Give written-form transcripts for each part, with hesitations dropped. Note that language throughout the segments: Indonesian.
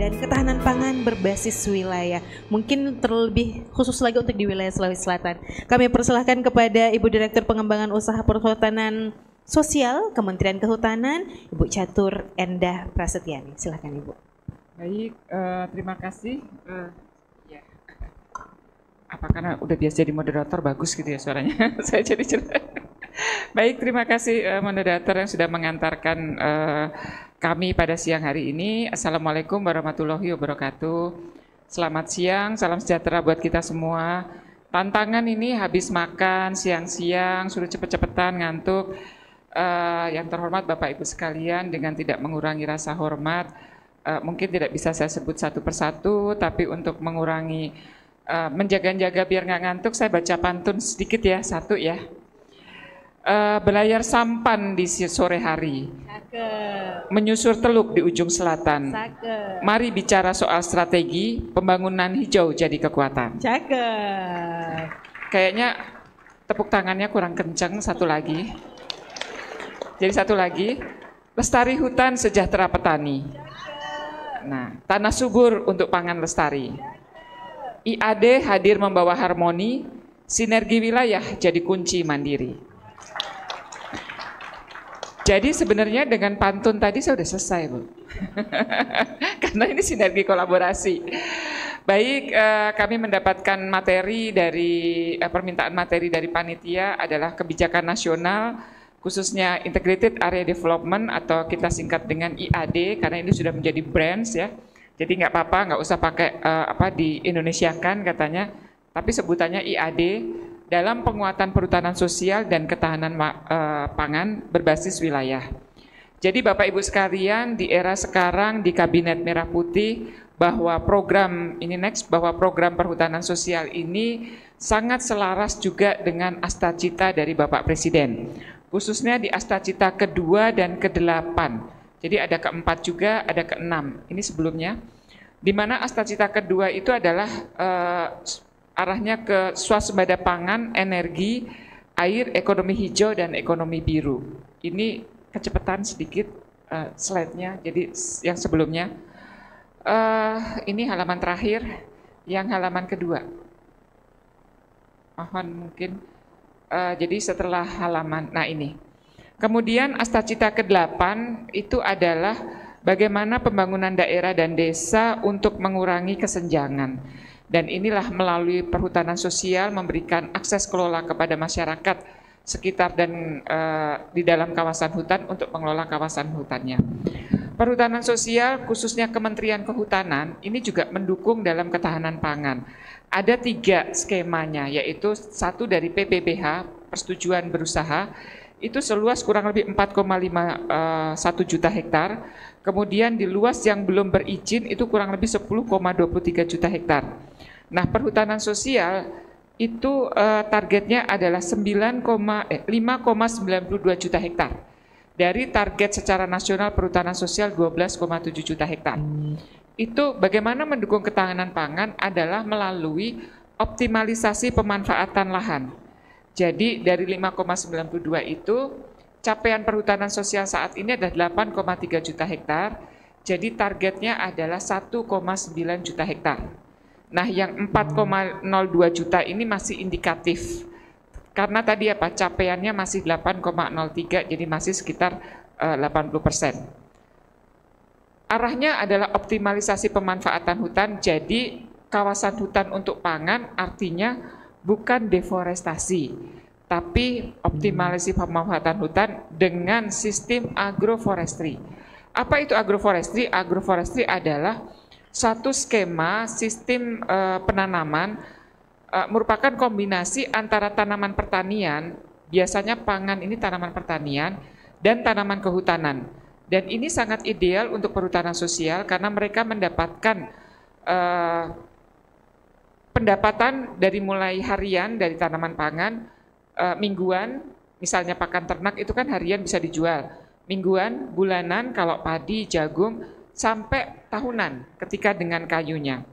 dan ketahanan pangan berbasis wilayah. Mungkin terlebih khusus lagi untuk di wilayah Sulawesi Selatan. Kami persilahkan kepada Ibu Direktur Pengembangan Usaha Perhutanan Sosial Kementerian Kehutanan, Ibu Catur Endah Prasetyani. Silakan Ibu. Baik, terima kasih. Ya. Apa karena udah biasa jadi moderator bagus gitu ya suaranya? Saya jadi cerita. Baik, terima kasih moderator yang sudah mengantarkan kami pada siang hari ini. Assalamualaikum warahmatullahi wabarakatuh. Selamat siang, salam sejahtera buat kita semua. Tantangan ini habis makan siang-siang, suruh cepet-cepetan ngantuk. Yang terhormat Bapak Ibu sekalian, dengan tidak mengurangi rasa hormat, mungkin tidak bisa saya sebut satu persatu, tapi untuk mengurangi menjaga-jaga biar nggak ngantuk, saya baca pantun sedikit ya, satu ya. Belayar sampan di sore hari, menyusur teluk di ujung selatan. Mari bicara soal strategi pembangunan hijau jadi kekuatan. Kayaknya tepuk tangannya kurang kencang, satu lagi. Jadi satu lagi, lestari hutan sejahtera petani. Nah, tanah subur untuk pangan lestari. IAD hadir membawa harmoni, sinergi wilayah jadi kunci mandiri. Jadi sebenarnya dengan pantun tadi saya sudah selesai, Bu. Karena ini sinergi kolaborasi. Baik, kami mendapatkan materi dari permintaan materi dari panitia adalah kebijakan nasional, khususnya Integrated Area Development atau kita singkat dengan IAD, karena ini sudah menjadi brands ya. Jadi nggak apa-apa, nggak usah pakai di Indonesiakan katanya, tapi sebutannya IAD. Dalam penguatan perhutanan sosial dan ketahanan pangan berbasis wilayah. Jadi Bapak Ibu sekalian, di era sekarang di Kabinet Merah Putih, bahwa program perhutanan sosial ini sangat selaras juga dengan Astacita dari Bapak Presiden. Khususnya di Astacita kedua dan ke-8. Jadi ada ke-4 juga, ada ke-6. Ini sebelumnya. Di mana Astacita kedua itu adalah arahnya ke swasembada pangan, energi, air, ekonomi hijau, dan ekonomi biru. Ini kecepatan sedikit slide-nya, jadi yang sebelumnya. Ini halaman terakhir, yang halaman kedua. Mohon mungkin, jadi setelah halaman, nah ini. Kemudian Astacita ke-8 itu adalah bagaimana pembangunan daerah dan desa untuk mengurangi kesenjangan. Dan inilah melalui perhutanan sosial memberikan akses kelola kepada masyarakat sekitar dan di dalam kawasan hutan untuk mengelola kawasan hutannya. Perhutanan sosial khususnya Kementerian Kehutanan ini juga mendukung dalam ketahanan pangan. Ada 3 skemanya, yaitu satu dari PPBH, persetujuan berusaha, itu seluas kurang lebih 4,51 juta hektar. Kemudian di luas yang belum berizin itu kurang lebih 10,23 juta hektar. Nah, perhutanan sosial itu targetnya adalah 5,92 juta hektar. Dari target secara nasional perhutanan sosial 12,7 juta hektar. Itu bagaimana mendukung ketahanan pangan adalah melalui optimalisasi pemanfaatan lahan. Jadi dari 5,92 itu capaian perhutanan sosial saat ini adalah 8,3 juta hektar. Jadi targetnya adalah 1,9 juta hektar. Nah, yang 4,02 juta ini masih indikatif. Karena tadi capaiannya masih 8,03, jadi masih sekitar 80%. Arahnya adalah optimalisasi pemanfaatan hutan, jadi kawasan hutan untuk pangan artinya bukan deforestasi, tapi optimalisasi pemanfaatan hutan dengan sistem agroforestry. Apa itu agroforestry? Agroforestry adalah satu skema sistem penanaman merupakan kombinasi antara tanaman pertanian, biasanya pangan ini tanaman pertanian, dan tanaman kehutanan. Dan ini sangat ideal untuk perhutanan sosial karena mereka mendapatkan pendapatan dari mulai harian dari tanaman pangan, mingguan, misalnya pakan ternak itu kan harian bisa dijual, mingguan, bulanan kalau padi, jagung, sampai tahunan ketika dengan kayunya.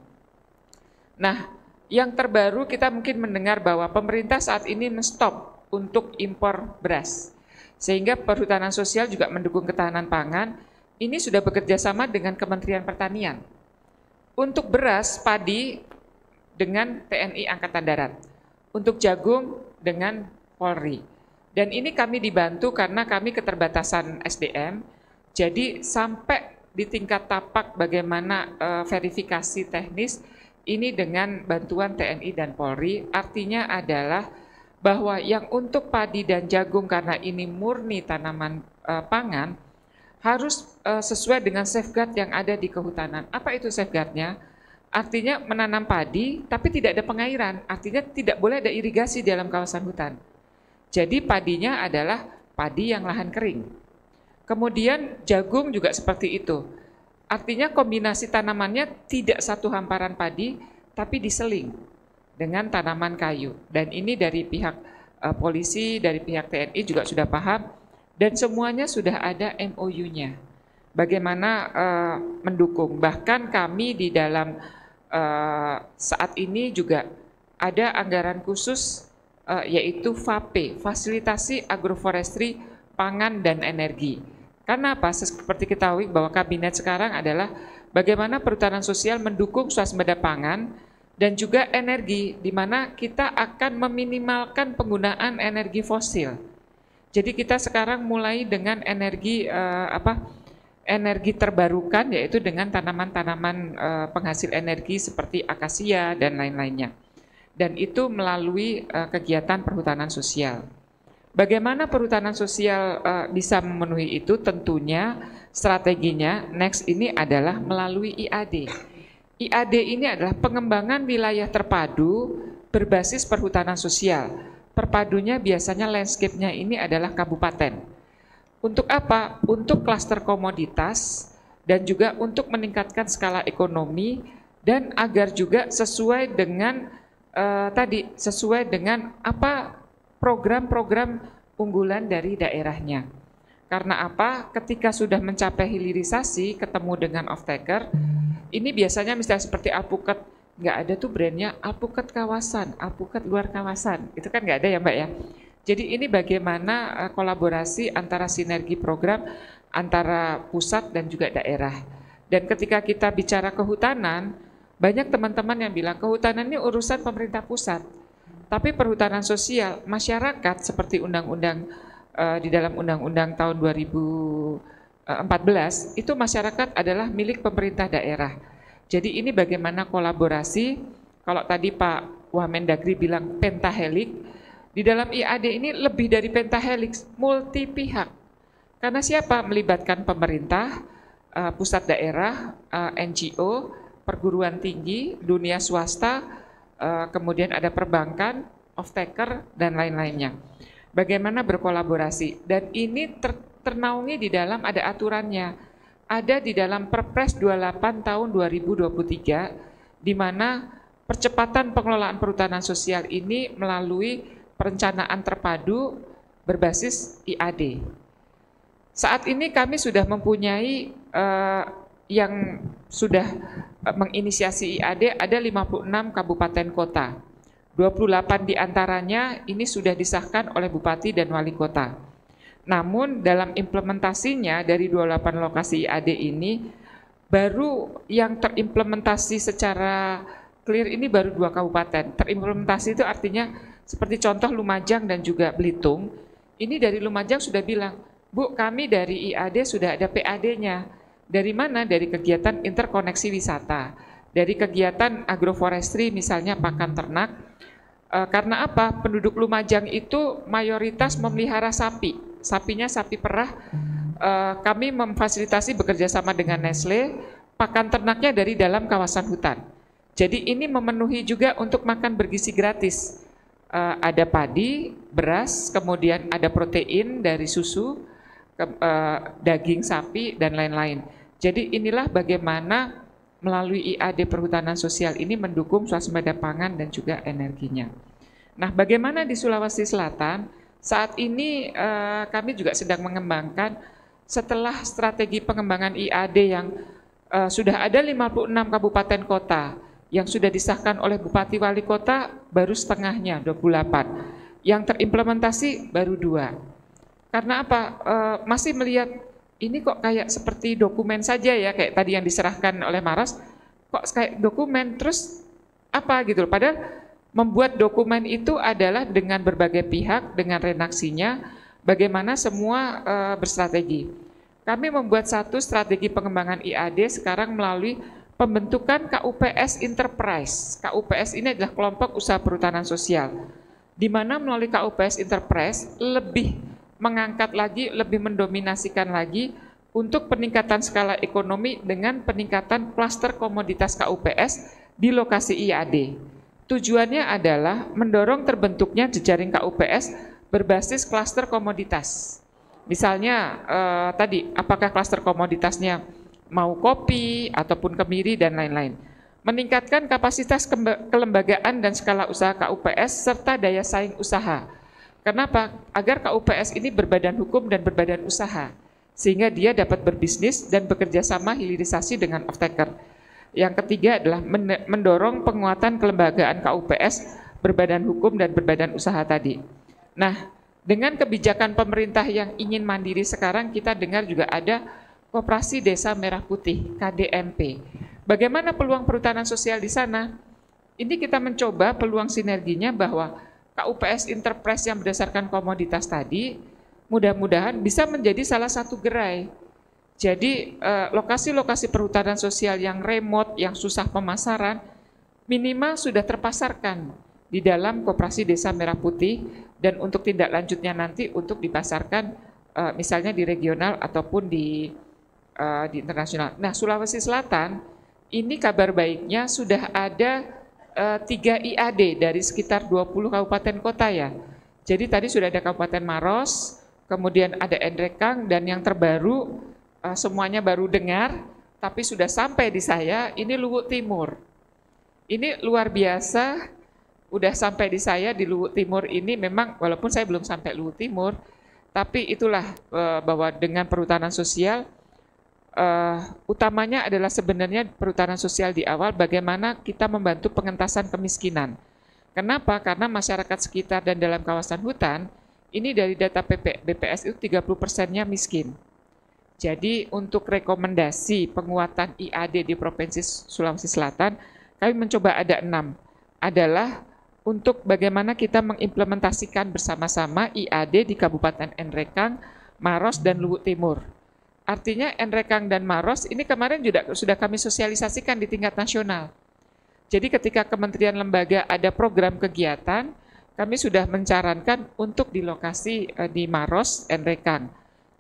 Nah, yang terbaru kita mungkin mendengar bahwa pemerintah saat ini menstop untuk impor beras. Sehingga perhutanan sosial juga mendukung ketahanan pangan. Ini sudah bekerja sama dengan Kementerian Pertanian. Untuk beras, padi dengan TNI Angkatan Darat. Untuk jagung dengan Polri. Dan ini kami dibantu karena kami keterbatasan SDM. Jadi sampai di tingkat tapak bagaimana verifikasi teknis ini dengan bantuan TNI dan Polri. Artinya adalah bahwa yang untuk padi dan jagung karena ini murni tanaman pangan harus sesuai dengan safeguard yang ada di kehutanan. Apa itu safeguardnya? Artinya menanam padi tapi tidak ada pengairan. Artinya tidak boleh ada irigasi di dalam kawasan hutan. Jadi padinya adalah padi yang lahan kering. Kemudian jagung juga seperti itu. Artinya kombinasi tanamannya tidak satu hamparan padi, tapi diseling dengan tanaman kayu. Dan ini dari pihak polisi, dari pihak TNI juga sudah paham, dan semuanya sudah ada MOU-nya. Bagaimana mendukung. Bahkan kami di dalam saat ini juga ada anggaran khusus yaitu FAPE, Fasilitasi Agroforestry Pangan dan Energi. Karena apa? Seperti kita ketahui bahwa kabinet sekarang adalah bagaimana perhutanan sosial mendukung swasembada pangan dan juga energi, di mana kita akan meminimalkan penggunaan energi fosil. Jadi kita sekarang mulai dengan energi energi terbarukan, yaitu dengan tanaman-tanaman penghasil energi seperti akasia dan lain-lainnya. Dan itu melalui kegiatan perhutanan sosial. Bagaimana perhutanan sosial bisa memenuhi itu? Tentunya strateginya next ini adalah melalui IAD. IAD ini adalah pengembangan wilayah terpadu berbasis perhutanan sosial. Perpadunya biasanya landscape-nya ini adalah kabupaten. Untuk apa? Untuk klaster komoditas dan juga untuk meningkatkan skala ekonomi dan agar juga sesuai dengan sesuai dengan apa program-program unggulan dari daerahnya. Karena apa? Ketika sudah mencapai hilirisasi, ketemu dengan off-taker, ini biasanya misalnya seperti alpukat, nggak ada tuh brandnya alpukat kawasan, alpukat luar kawasan, itu kan nggak ada ya Mbak ya. Jadi ini bagaimana kolaborasi antara sinergi program antara pusat dan juga daerah. Dan ketika kita bicara kehutanan, banyak teman-teman yang bilang kehutanan ini urusan pemerintah pusat. Tapi perhutanan sosial, masyarakat seperti undang-undang di dalam undang-undang tahun 2014, itu masyarakat adalah milik pemerintah daerah. Jadi ini bagaimana kolaborasi, kalau tadi Pak Wamendagri bilang pentahelix, di dalam IAD ini lebih dari pentahelix, multi pihak. Karena siapa? Melibatkan pemerintah, pusat daerah, NGO, perguruan tinggi, dunia swasta, kemudian ada perbankan, off-taker, dan lain-lainnya. Bagaimana berkolaborasi. Dan ini ternaungi di dalam ada aturannya. Ada di dalam Perpres 28 tahun 2023, di mana percepatan pengelolaan perhutanan sosial ini melalui perencanaan terpadu berbasis IAD. Saat ini kami sudah mempunyai yang sudah menginisiasi IAD ada 56 kabupaten kota. 28 diantaranya ini sudah disahkan oleh Bupati dan Wali Kota. Namun dalam implementasinya dari 28 lokasi IAD ini, baru yang terimplementasi secara clear ini baru 2 kabupaten. Terimplementasi itu artinya seperti contoh Lumajang dan juga Belitung. Ini dari Lumajang sudah bilang, Bu kami dari IAD sudah ada PAD-nya. Dari mana? Dari kegiatan interkoneksi wisata, dari kegiatan agroforestry misalnya pakan ternak. Karena apa? Penduduk Lumajang itu mayoritas memelihara sapi, sapinya sapi perah. Kami memfasilitasi bekerja sama dengan Nestle, pakan ternaknya dari dalam kawasan hutan. Jadi ini memenuhi juga untuk makan bergizi gratis. Ada padi, beras, kemudian ada protein dari susu, daging sapi, dan lain-lain. Jadi inilah bagaimana melalui IAD perhutanan sosial ini mendukung swasembada pangan dan juga energinya. Nah, bagaimana di Sulawesi Selatan? Saat ini kami juga sedang mengembangkan setelah strategi pengembangan IAD yang sudah ada 56 kabupaten kota yang sudah disahkan oleh Bupati Wali Kota baru setengahnya 28. Yang terimplementasi baru 2. Karena apa? Masih melihat ini kok kayak seperti dokumen saja ya, kayak tadi yang diserahkan oleh Maros, kok kayak dokumen, terus apa gitu loh. Padahal membuat dokumen itu adalah dengan berbagai pihak, dengan redaksinya, bagaimana semua berstrategi. Kami membuat satu strategi pengembangan IAD sekarang melalui pembentukan KUPS Enterprise. KUPS ini adalah kelompok usaha perhutanan sosial, di mana melalui KUPS Enterprise lebih mengangkat lagi, lebih mendominasikan lagi untuk peningkatan skala ekonomi dengan peningkatan klaster komoditas KUPS di lokasi IAD. Tujuannya adalah mendorong terbentuknya jejaring KUPS berbasis klaster komoditas. Misalnya tadi, apakah klaster komoditasnya mau kopi ataupun kemiri dan lain-lain. Meningkatkan kapasitas kelembagaan dan skala usaha KUPS serta daya saing usaha. Kenapa? Agar KUPS ini berbadan hukum dan berbadan usaha, sehingga dia dapat berbisnis dan bekerja sama hilirisasi dengan off-taker. Yang ketiga adalah mendorong penguatan kelembagaan KUPS berbadan hukum dan berbadan usaha tadi. Nah, dengan kebijakan pemerintah yang ingin mandiri sekarang, kita dengar juga ada Koperasi Desa Merah Putih, KDMP. Bagaimana peluang perhutanan sosial di sana? Ini kita mencoba peluang sinerginya bahwa KUPS Enterprise yang berdasarkan komoditas tadi, mudah-mudahan bisa menjadi salah satu gerai. Jadi lokasi-lokasi perhutanan sosial yang remote, yang susah pemasaran, minimal sudah terpasarkan di dalam Koperasi Desa Merah Putih, dan untuk tindak lanjutnya nanti untuk dipasarkan misalnya di regional ataupun di internasional. Nah, Sulawesi Selatan, ini kabar baiknya sudah ada 3 IAD dari sekitar 20 kabupaten kota ya. Jadi tadi sudah ada Kabupaten Maros, kemudian ada Endrekang, dan yang terbaru semuanya baru dengar, tapi sudah sampai di saya, ini Luwuk Timur. Ini luar biasa, udah sampai di saya di Luwuk Timur ini memang, walaupun saya belum sampai Luwuk Timur, tapi itulah bahwa dengan perhutanan sosial, utamanya adalah sebenarnya perhutanan sosial di awal bagaimana kita membantu pengentasan kemiskinan. Kenapa? Karena masyarakat sekitar dan dalam kawasan hutan, ini dari data BPS itu 30%-nya miskin. Jadi untuk rekomendasi penguatan IAD di Provinsi Sulawesi Selatan, kami mencoba ada 6. Adalah untuk bagaimana kita mengimplementasikan bersama-sama IAD di Kabupaten Endrekang, Maros, dan Luwuk Timur. Artinya Endrekang dan Maros ini kemarin juga sudah kami sosialisasikan di tingkat nasional. Jadi ketika kementerian lembaga ada program kegiatan, kami sudah mencarankan untuk di lokasi di Maros, Endrekang.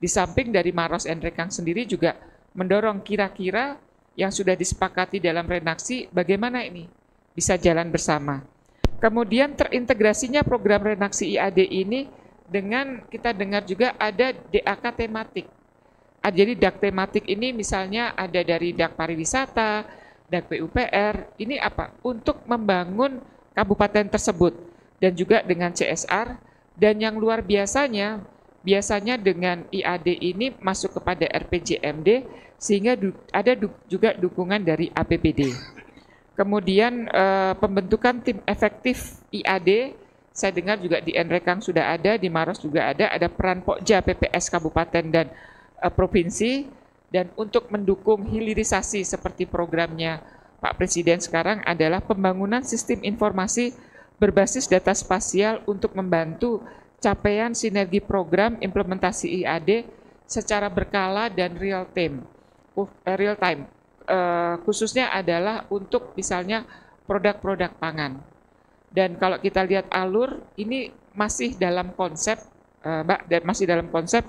Di samping dari Maros, Endrekang sendiri juga mendorong kira-kira yang sudah disepakati dalam redaksi bagaimana ini bisa jalan bersama. Kemudian terintegrasinya program redaksi IAD ini dengan kita dengar juga ada DAK tematik. Jadi DAK tematik ini misalnya ada dari DAK pariwisata, DAK PUPR, ini apa? Untuk membangun kabupaten tersebut dan juga dengan CSR, dan yang luar biasanya dengan IAD ini masuk kepada RPJMD sehingga ada juga dukungan dari APBD. Kemudian pembentukan tim efektif IAD, saya dengar juga di Endrekang sudah ada, di Maros juga ada peran Pokja PPS Kabupaten dan provinsi, dan untuk mendukung hilirisasi seperti programnya Pak Presiden sekarang adalah pembangunan sistem informasi berbasis data spasial untuk membantu capaian sinergi program implementasi IAD secara berkala dan real time, khususnya adalah untuk misalnya produk-produk pangan. Dan kalau kita lihat alur, ini masih dalam konsep, masih dalam konsep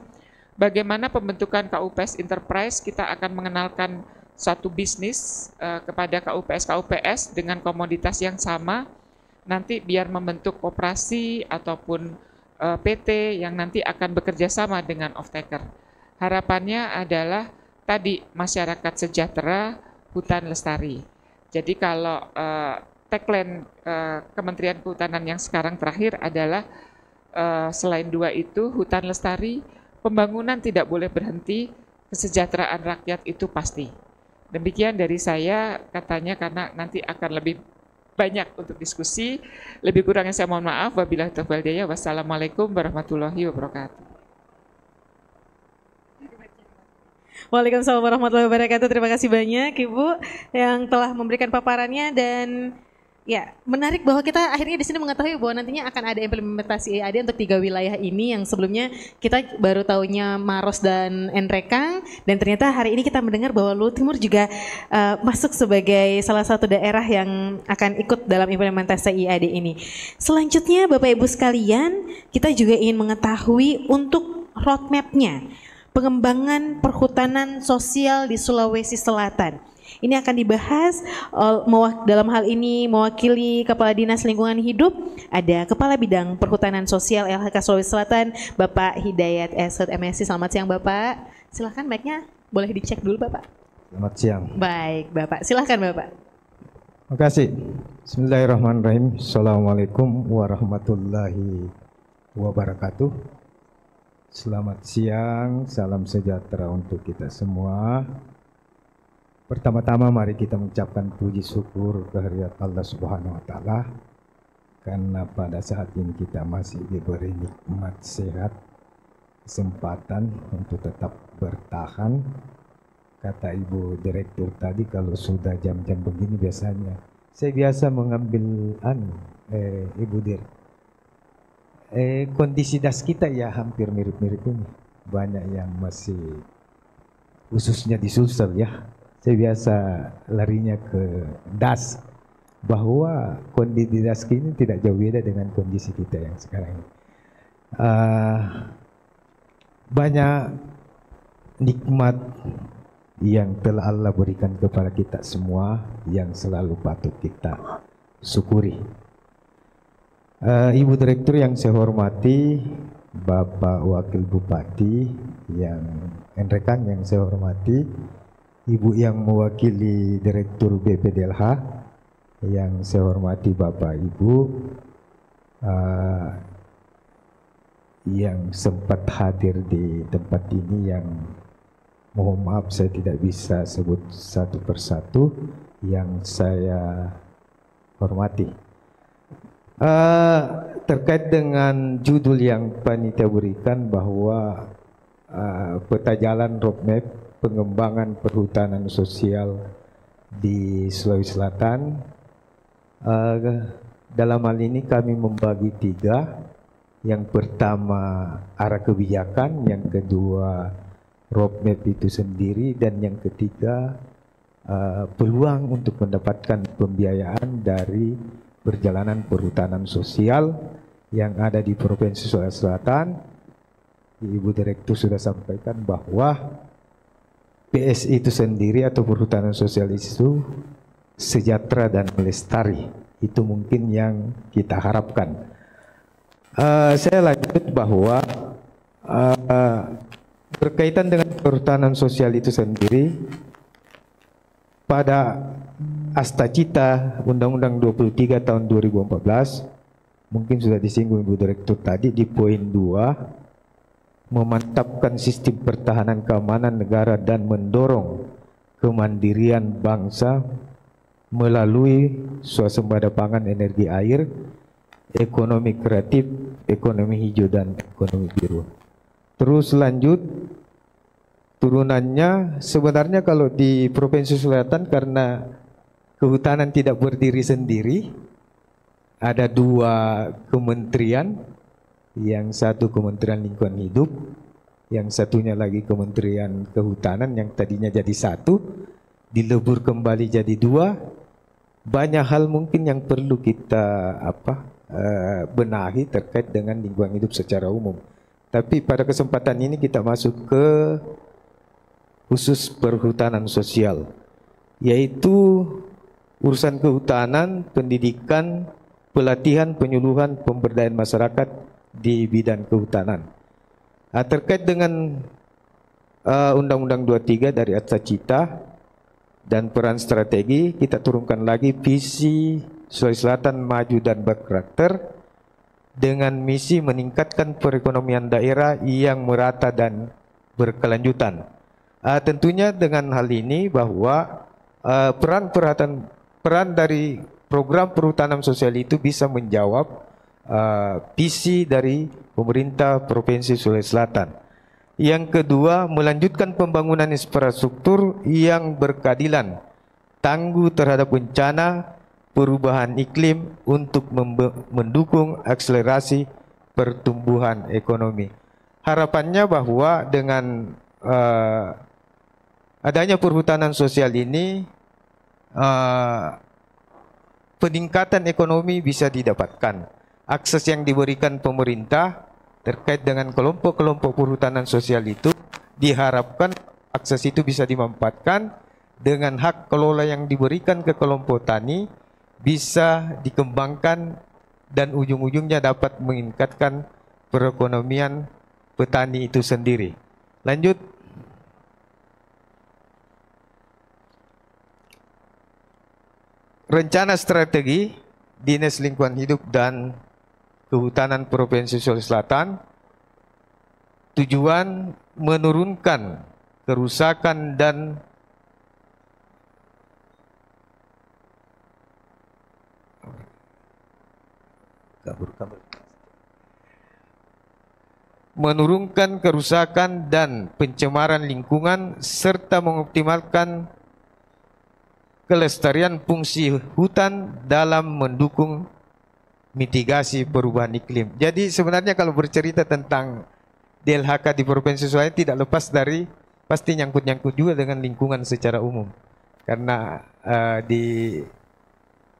bagaimana pembentukan KUPS Enterprise, kita akan mengenalkan satu bisnis kepada KUPS dengan komoditas yang sama, nanti biar membentuk koperasi ataupun PT yang nanti akan bekerja sama dengan off-taker. Harapannya adalah tadi masyarakat sejahtera, hutan lestari. Jadi kalau tagline Kementerian Kehutanan yang sekarang terakhir adalah selain 2 itu, hutan lestari, pembangunan tidak boleh berhenti, kesejahteraan rakyat itu pasti. Demikian dari saya katanya, karena nanti akan lebih banyak untuk diskusi. Lebih kurangnya saya mohon maaf. Wabillahi taufiq wal hidayah. Wassalamualaikum warahmatullahi wabarakatuh. Waalaikumsalam warahmatullahi wabarakatuh. Terima kasih banyak Ibu yang telah memberikan paparannya dan ya menarik bahwa kita akhirnya di sini mengetahui bahwa nantinya akan ada implementasi EAD untuk 3 wilayah ini yang sebelumnya kita baru tahunya Maros dan Nrekang dan ternyata hari ini kita mendengar bahwa Luwu Timur juga masuk sebagai salah satu daerah yang akan ikut dalam implementasi EAD ini. Selanjutnya Bapak Ibu sekalian, kita juga ingin mengetahui untuk roadmap-nya pengembangan perhutanan sosial di Sulawesi Selatan. Ini akan dibahas dalam hal ini mewakili Kepala Dinas Lingkungan Hidup, ada Kepala Bidang Perhutanan Sosial LHK Sulawesi Selatan, Bapak Hidayat Esud MSc. Selamat siang Bapak. Silahkan mic-nya boleh dicek dulu Bapak. Selamat siang. Baik Bapak, silahkan Bapak. Terima kasih. Bismillahirrahmanirrahim. Assalamualaikum warahmatullahi wabarakatuh. Selamat siang, salam sejahtera untuk kita semua. Pertama-tama mari kita mengucapkan puji syukur kehadirat Allah Subhanahu wa taala karena pada saat ini kita masih diberi nikmat sehat, kesempatan untuk tetap bertahan. Kata Ibu Direktur tadi kalau sudah jam-jam begini biasanya saya biasa mengambil Ibu Dir. Kondisi das kita ya hampir mirip-mirip ini. Banyak yang masih khususnya di Sulsel ya. Saya biasa larinya ke das, bahwa kondisi das ini tidak jauh beda dengan kondisi kita yang sekarang ini. Banyak nikmat yang telah Allah berikan kepada kita semua yang selalu patut kita syukuri. Ibu Direktur yang saya hormati, Bapak Wakil Bupati yang Nrekang yang saya hormati, Ibu yang mewakili Direktur BPDLH yang saya hormati, Bapak Ibu yang sempat hadir di tempat ini, yang mohon maaf saya tidak bisa sebut satu persatu yang saya hormati. Terkait dengan judul yang panitia berikan bahwa peta jalan roadmap pengembangan perhutanan sosial di Sulawesi Selatan, dalam hal ini kami membagi 3. Yang pertama arah kebijakan, yang kedua roadmap itu sendiri, dan yang ketiga peluang untuk mendapatkan pembiayaan dari perjalanan perhutanan sosial yang ada di Provinsi Sulawesi Selatan. Ibu Direktur sudah sampaikan bahwa PSI itu sendiri atau perhutanan sosial itu sejahtera dan melestari. Itu mungkin yang kita harapkan. Saya lanjut bahwa berkaitan dengan perhutanan sosial itu sendiri, pada Astacita Undang-Undang 23 tahun 2014, mungkin sudah disinggung Ibu Direktur tadi di poin 2, memantapkan sistem pertahanan keamanan negara dan mendorong kemandirian bangsa melalui swasembada pangan, energi air, ekonomi kreatif, ekonomi hijau, dan ekonomi biru. Terus lanjut, turunannya sebenarnya kalau di Provinsi Selatan karena kehutanan tidak berdiri sendiri, ada 2 kementerian, yang satu Kementerian Lingkungan Hidup, yang satunya lagi Kementerian Kehutanan yang tadinya jadi 1, dilebur kembali jadi 2. Banyak hal mungkin yang perlu kita benahi terkait dengan lingkungan hidup secara umum. Tapi pada kesempatan ini kita masuk ke khusus perhutanan sosial, yaitu urusan kehutanan, pendidikan, pelatihan, penyuluhan, pemberdayaan masyarakat di bidang kehutanan. Terkait dengan Undang-Undang 23 dari Astacita dan peran strategi, kita turunkan lagi visi Sulawesi Selatan maju dan berkarakter dengan misi meningkatkan perekonomian daerah yang merata dan berkelanjutan. Tentunya dengan hal ini bahwa peran dari program perhutanan sosial itu bisa menjawab visi dari pemerintah Provinsi Sulawesi Selatan. Yang kedua, melanjutkan pembangunan infrastruktur yang berkeadilan, tangguh terhadap bencana perubahan iklim untuk mendukung akselerasi pertumbuhan ekonomi. Harapannya bahwa dengan adanya perhutanan sosial ini, peningkatan ekonomi bisa didapatkan. Akses yang diberikan pemerintah terkait dengan kelompok-kelompok perhutanan sosial itu diharapkan akses itu bisa dimanfaatkan dengan hak kelola yang diberikan ke kelompok tani bisa dikembangkan dan ujung-ujungnya dapat meningkatkan perekonomian petani itu sendiri. Lanjut. Rencana strategi Dinas Lingkungan Hidup dan Kehutanan Provinsi Sulawesi Selatan tujuan menurunkan kerusakan dan menurunkan kerusakan dan pencemaran lingkungan serta mengoptimalkan kelestarian fungsi hutan dalam mendukung mitigasi perubahan iklim. Jadi sebenarnya kalau bercerita tentang DLHK di Provinsi Sulawesi tidak lepas dari pasti nyangkut-nyangkut juga dengan lingkungan secara umum. Karena di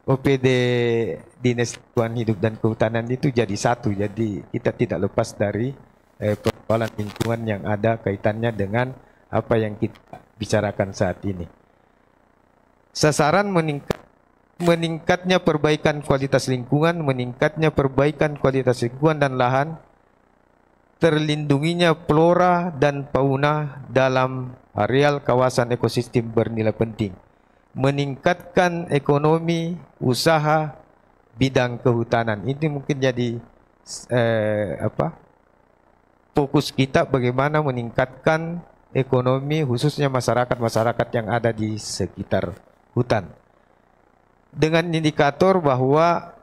OPD Dinas Lingkungan Hidup dan Kehutanan itu jadi satu. Jadi kita tidak lepas dari persoalan lingkungan yang ada kaitannya dengan apa yang kita bicarakan saat ini. Sasaran meningkatnya perbaikan kualitas lingkungan, meningkatnya perbaikan kualitas lingkungan dan lahan, terlindunginya flora dan fauna dalam areal kawasan ekosistem bernilai penting, meningkatkan ekonomi usaha bidang kehutanan. Ini mungkin jadi fokus kita bagaimana meningkatkan ekonomi khususnya masyarakat-masyarakat yang ada di sekitar hutan. Dengan indikator bahwa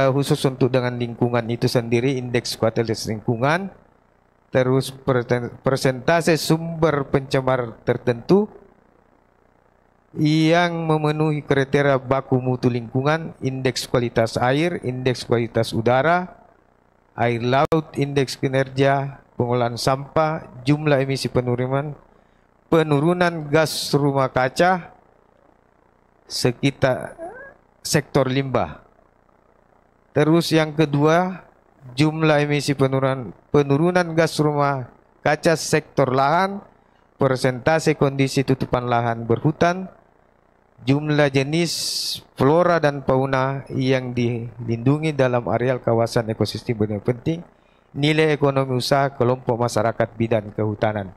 khusus untuk dengan lingkungan itu sendiri, indeks kualitas lingkungan, terus persentase sumber pencemar tertentu yang memenuhi kriteria baku mutu lingkungan, indeks kualitas air, indeks kualitas udara, air laut, indeks kinerja pengolahan sampah, jumlah emisi penurunan gas rumah kaca, sekitar sektor limbah. Terus yang kedua, jumlah emisi penurunan gas rumah kaca sektor lahan, persentase kondisi tutupan lahan berhutan, jumlah jenis flora dan fauna yang dilindungi dalam areal kawasan ekosistem bernilai penting, nilai ekonomi usaha kelompok masyarakat bidang kehutanan.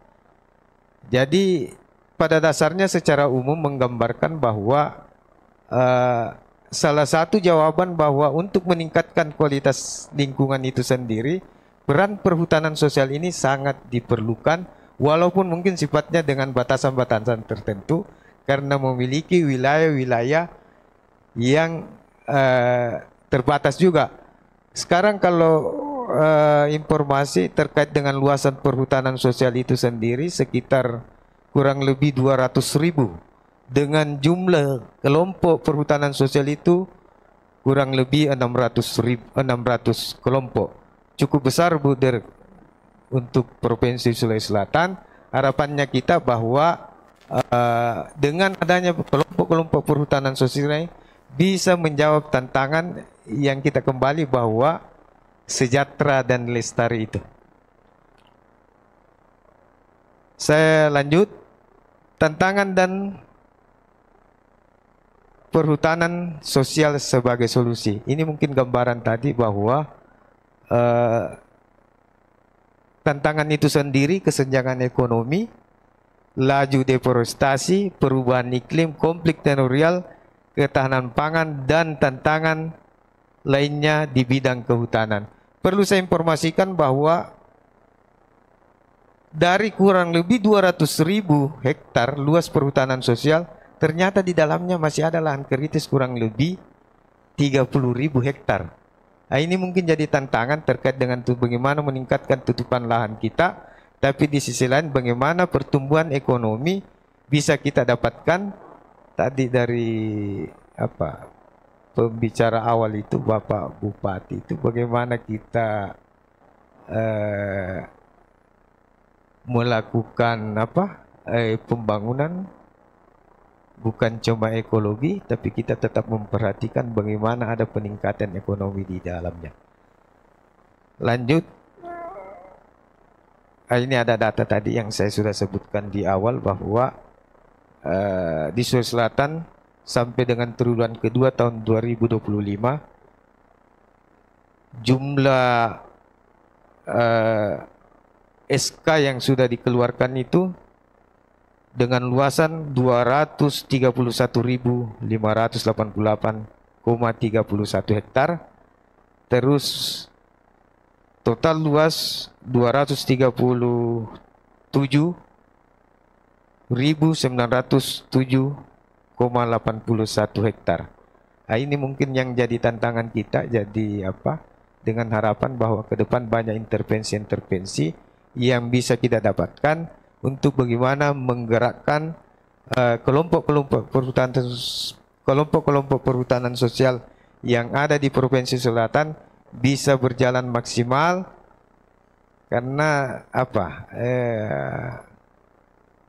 Jadi pada dasarnya secara umum menggambarkan bahwa salah satu jawaban bahwa untuk meningkatkan kualitas lingkungan itu sendiri, peran perhutanan sosial ini sangat diperlukan, walaupun mungkin sifatnya dengan batasan-batasan tertentu, karena memiliki wilayah-wilayah yang terbatas juga. Sekarang kalau informasi terkait dengan luasan perhutanan sosial itu sendiri sekitar kurang lebih 200.000, dengan jumlah kelompok perhutanan sosial itu kurang lebih 600 kelompok. Cukup besar Bu untuk Provinsi Sulawesi Selatan. Harapannya kita bahwa dengan adanya kelompok-kelompok perhutanan sosial ini bisa menjawab tantangan yang kita kembali bahwa sejahtera dan lestari itu. Saya lanjut, tantangan dan perhutanan sosial sebagai solusi. Ini mungkin gambaran tadi bahwa tantangan itu sendiri kesenjangan ekonomi, laju deforestasi, perubahan iklim, konflik teritorial, ketahanan pangan, dan tantangan lainnya di bidang kehutanan. Perlu saya informasikan bahwa dari kurang lebih 200.000 hektar luas perhutanan sosial, ternyata di dalamnya masih ada lahan kritis kurang lebih 30.000 hektar. Nah, ini mungkin jadi tantangan terkait dengan bagaimana meningkatkan tutupan lahan kita Tapi di sisi lain bagaimana pertumbuhan ekonomi bisa kita dapatkan tadi dari apa pembicara awal itu Bapak Bupati itu bagaimana kita melakukan pembangunan bukan cuma ekologi tapi kita tetap memperhatikan bagaimana ada peningkatan ekonomi di dalamnya. Lanjut, ini ada data tadi yang saya sudah sebutkan di awal bahwa di Sulawesi Selatan sampai dengan triwulan kedua tahun 2025 jumlah SK yang sudah dikeluarkan itu dengan luasan 231.588,31 hektar, terus total luas 237.907,81 hektar. Nah, ini mungkin yang jadi tantangan kita, jadi dengan harapan bahwa ke depan banyak intervensi-intervensi yang bisa kita dapatkan untuk bagaimana menggerakkan kelompok-kelompok perhutanan sosial yang ada di Provinsi Selatan bisa berjalan maksimal, karena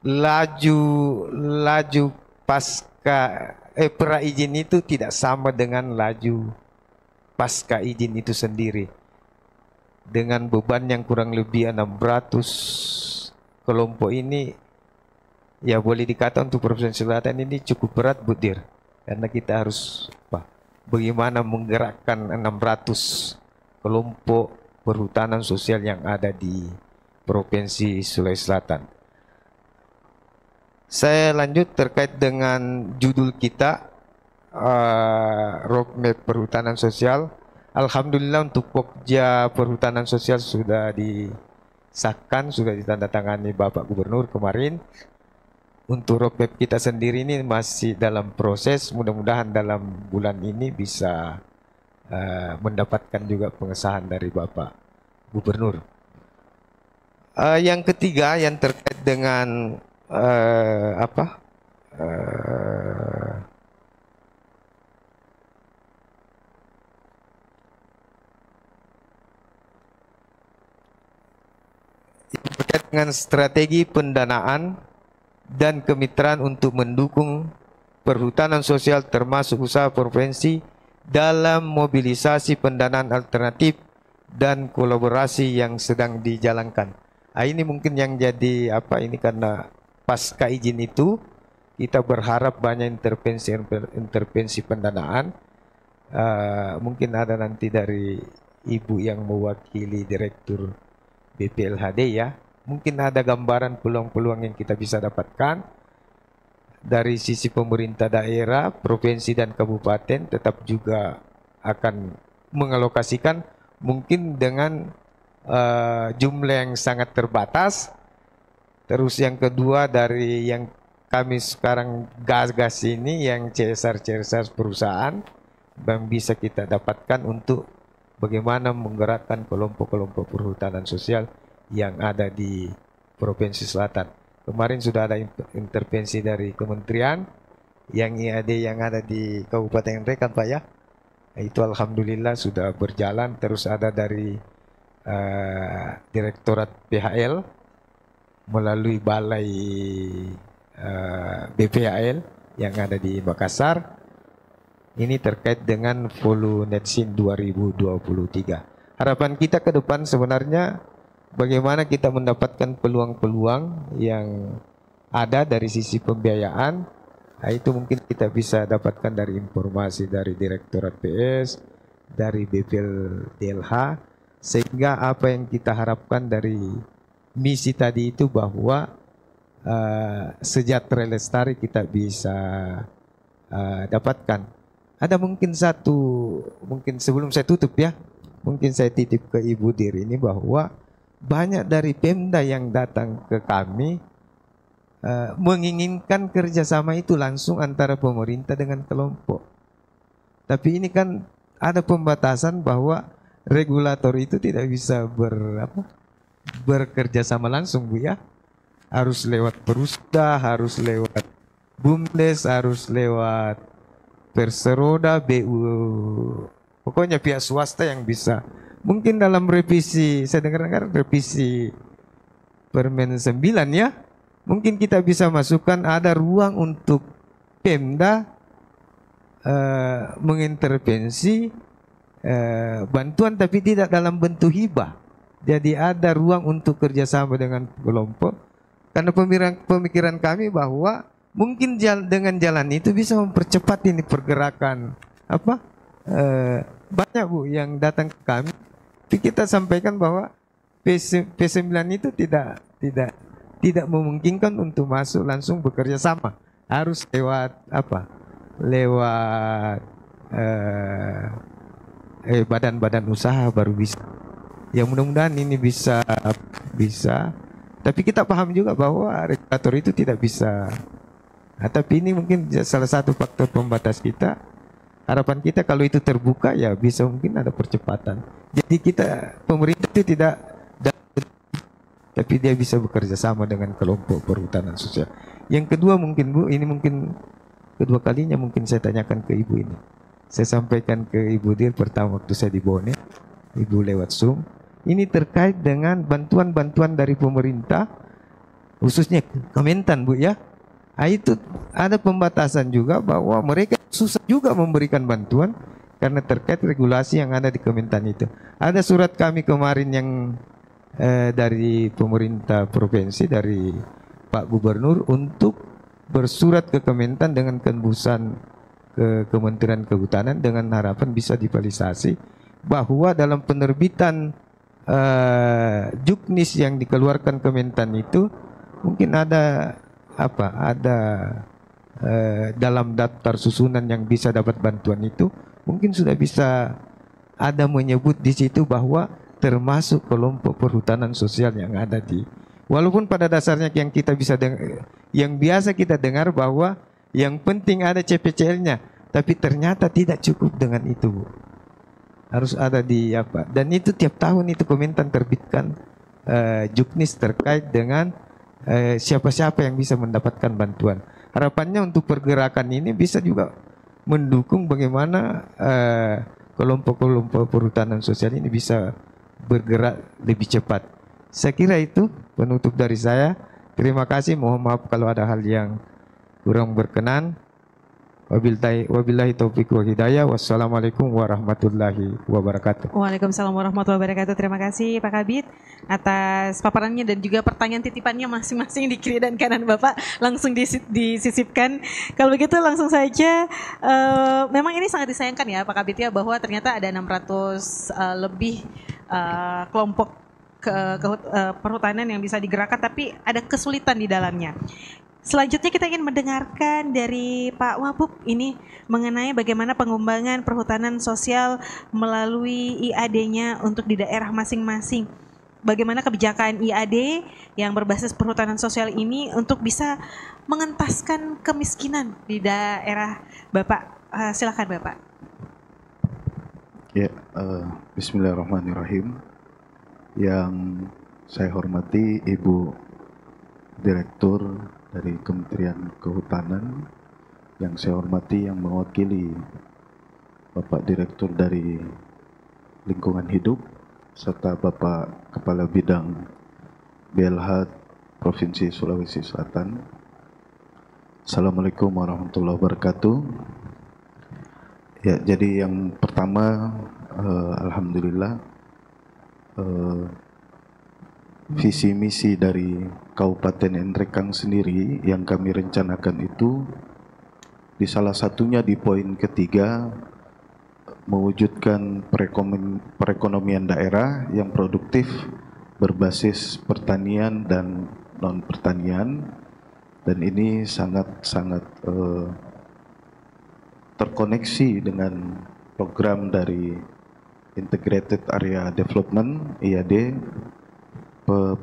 laju pasca pra izin itu tidak sama dengan laju pasca izin itu sendiri. Dengan beban yang kurang lebih 600 kelompok ini, ya boleh dikata untuk Provinsi Selatan ini cukup berat, Bu Dir, karena kita harus bagaimana menggerakkan 600 kelompok perhutanan sosial yang ada di Provinsi Sulawesi Selatan. Saya lanjut terkait dengan judul kita, roadmap perhutanan sosial. Alhamdulillah untuk Pokja perhutanan sosial sudah disahkan, sudah ditandatangani Bapak Gubernur kemarin. Untuk roadmap kita sendiri ini masih dalam proses, mudah-mudahan dalam bulan ini bisa mendapatkan juga pengesahan dari Bapak Gubernur. Yang ketiga yang terkait dengan terkait dengan strategi pendanaan dan kemitraan untuk mendukung perhutanan sosial termasuk usaha provinsi dalam mobilisasi pendanaan alternatif dan kolaborasi yang sedang dijalankan. Ini mungkin yang jadi ini karena pasca izin itu kita berharap banyak intervensi pendanaan. Mungkin ada nanti dari Ibu yang mewakili Direktur BPLHD ya. Mungkin ada gambaran peluang-peluang yang kita bisa dapatkan dari sisi pemerintah daerah, provinsi dan kabupaten tetap juga akan mengalokasikan mungkin dengan jumlah yang sangat terbatas. Terus yang kedua dari yang kami sekarang gas-gas ini yang CSR perusahaan yang bisa kita dapatkan untuk bagaimana menggerakkan kelompok-kelompok perhutanan sosial yang ada di Provinsi Selatan. Kemarin sudah ada intervensi dari kementerian yang IAD yang ada di Kabupaten Rekan Pak ya. Itu alhamdulillah sudah berjalan. Terus ada dari Direktorat PHL melalui Balai BPHL yang ada di Makassar. Ini terkait dengan Volunetsin 2023. Harapan kita ke depan sebenarnya bagaimana kita mendapatkan peluang-peluang yang ada dari sisi pembiayaan. Itu mungkin kita bisa dapatkan dari informasi dari Direktorat PS, dari BPLDLH, sehingga apa yang kita harapkan dari misi tadi itu bahwa sejahtera lestari kita bisa dapatkan. Ada mungkin mungkin sebelum saya tutup ya, mungkin saya titip ke Ibu Dir ini bahwa banyak dari Pemda yang datang ke kami menginginkan kerjasama itu langsung antara pemerintah dengan kelompok. Tapi ini kan ada pembatasan bahwa regulator itu tidak bisa bekerja sama langsung Bu ya. Harus lewat Perusda, harus lewat BUMDes, harus lewat Perseroda, BU, pokoknya pihak swasta yang bisa. Mungkin dalam revisi, saya dengar revisi Permen 9 ya, mungkin kita bisa masukkan ada ruang untuk Pemda mengintervensi bantuan tapi tidak dalam bentuk hibah. Jadi ada ruang untuk kerjasama dengan kelompok. Karena pemikiran kami bahwa mungkin dengan jalan itu bisa mempercepat ini pergerakan banyak Bu yang datang ke kami. Tapi kita sampaikan bahwa P9 itu tidak memungkinkan untuk masuk langsung bekerja sama. Harus lewat lewat badan-badan usaha baru bisa. Ya mudah-mudahan ini bisa. Tapi kita paham juga bahwa regulator itu tidak bisa. Tapi ini mungkin salah satu faktor pembatas kita. Harapan kita kalau itu terbuka ya bisa mungkin ada percepatan. Jadi pemerintah itu tidak, tapi dia bisa bekerja sama dengan kelompok perhutanan sosial. Yang kedua mungkin Bu, ini mungkin kedua kalinya mungkin saya tanyakan ke Ibu ini. Saya sampaikan ke Ibu Dir pertama waktu saya di Bone, Ibu lewat Zoom. Ini terkait dengan bantuan-bantuan dari pemerintah, khususnya Kementan Bu ya. Itu ada pembatasan juga bahwa mereka susah juga memberikan bantuan karena terkait regulasi yang ada di Kementan itu. Ada surat kami kemarin yang dari pemerintah provinsi, dari Pak Gubernur untuk bersurat ke Kementan dengan tembusan ke Kementerian Kehutanan dengan harapan bisa divalisasi bahwa dalam penerbitan juknis yang dikeluarkan Kementan itu mungkin ada dalam daftar susunan yang bisa dapat bantuan itu mungkin sudah bisa ada menyebut di situ bahwa termasuk kelompok perhutanan sosial yang ada walaupun pada dasarnya yang kita bisa yang biasa kita dengar bahwa yang penting ada CPCL-nya, tapi ternyata tidak cukup dengan itu Bu. Harus ada dan itu tiap tahun itu Kementan terbitkan juknis terkait dengan siapa-siapa yang bisa mendapatkan bantuan. Harapannya untuk pergerakan ini bisa juga mendukung bagaimana kelompok-kelompok perhutanan sosial ini bisa bergerak lebih cepat. Saya kira itu penutup dari saya. Terima kasih, mohon maaf kalau ada hal yang kurang berkenan. Wabillahi taufiq wa hidayah. Wassalamualaikum warahmatullahi wabarakatuh. Waalaikumsalam warahmatullahi wabarakatuh. Terima kasih Pak Kabid atas paparannya dan juga pertanyaan titipannya masing-masing di kiri dan kanan Bapak langsung disisipkan. Kalau begitu langsung saja, memang ini sangat disayangkan ya Pak Kabid ya bahwa ternyata ada 600 lebih kelompok perhutanan yang bisa digerakkan tapi ada kesulitan di dalamnya. Selanjutnya kita ingin mendengarkan dari Pak Wabub ini mengenai bagaimana pengembangan perhutanan sosial melalui IAD-nya untuk di daerah masing-masing. Bagaimana kebijakan IAD yang berbasis perhutanan sosial ini untuk bisa mengentaskan kemiskinan di daerah Bapak. Silakan Bapak. Ya, bismillahirrahmanirrahim. Yang saya hormati Ibu Direktur dari Kementerian Kehutanan, yang saya hormati yang mewakili Bapak Direktur dari Lingkungan Hidup, serta Bapak Kepala Bidang BLH Provinsi Sulawesi Selatan. Assalamualaikum warahmatullahi wabarakatuh. Ya, jadi yang pertama, alhamdulillah, visi misi dari Kabupaten Nrekang sendiri yang kami rencanakan itu di salah satunya di poin ketiga, mewujudkan perekonomian daerah yang produktif berbasis pertanian dan non pertanian, dan ini sangat terkoneksi dengan program dari Integrated Area Development IAD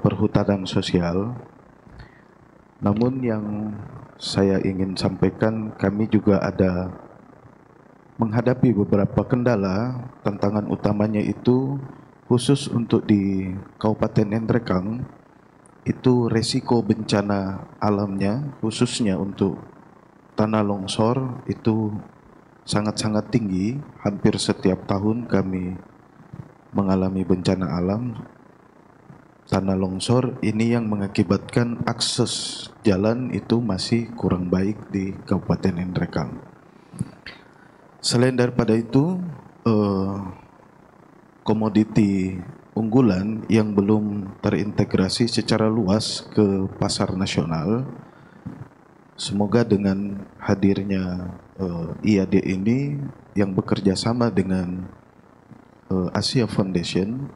perhutanan sosial. Namun yang saya ingin sampaikan, kami juga ada menghadapi beberapa kendala. Tantangan utamanya itu khusus untuk di Kabupaten Nrekang itu resiko bencana alamnya khususnya untuk tanah longsor itu sangat-sangat tinggi. Hampir setiap tahun kami mengalami bencana alam tanah longsor ini yang mengakibatkan akses jalan itu masih kurang baik di Kabupaten Nrekang. Selain daripada itu, komoditi unggulan yang belum terintegrasi secara luas ke pasar nasional, semoga dengan hadirnya IAD ini yang bekerja sama dengan Asia Foundation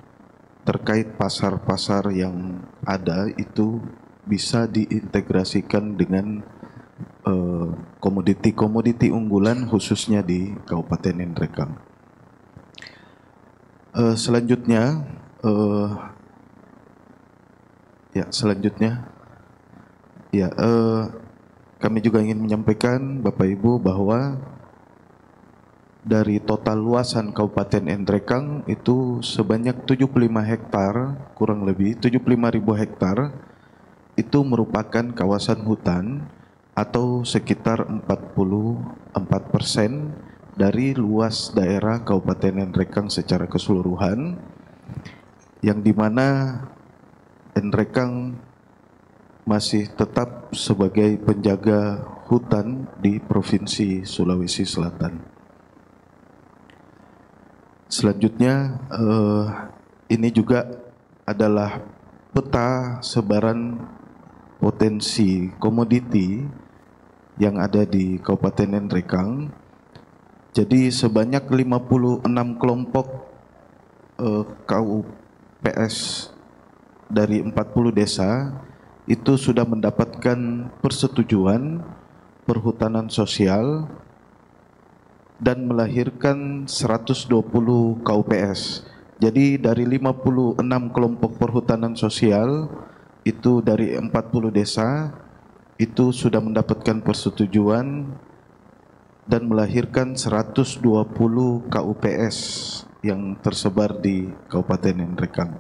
terkait pasar-pasar yang ada itu bisa diintegrasikan dengan komoditi-komoditi unggulan khususnya di Kabupaten Nrekang. Selanjutnya, kami juga ingin menyampaikan Bapak Ibu bahwa dari total luasan Kabupaten Nrekang itu sebanyak 75 hektar, kurang lebih 75.000 hektar itu merupakan kawasan hutan atau sekitar 44% dari luas daerah Kabupaten Nrekang secara keseluruhan, yang dimana Nrekang masih tetap sebagai penjaga hutan di Provinsi Sulawesi Selatan. Selanjutnya, ini juga adalah peta sebaran potensi komoditi yang ada di Kabupaten Nrekang. Jadi sebanyak 56 kelompok KUPS dari 40 desa itu sudah mendapatkan persetujuan perhutanan sosial dan melahirkan 120 KUPS. Jadi dari 56 kelompok perhutanan sosial itu dari 40 desa itu sudah mendapatkan persetujuan dan melahirkan 120 KUPS yang tersebar di Kabupaten Nrekang.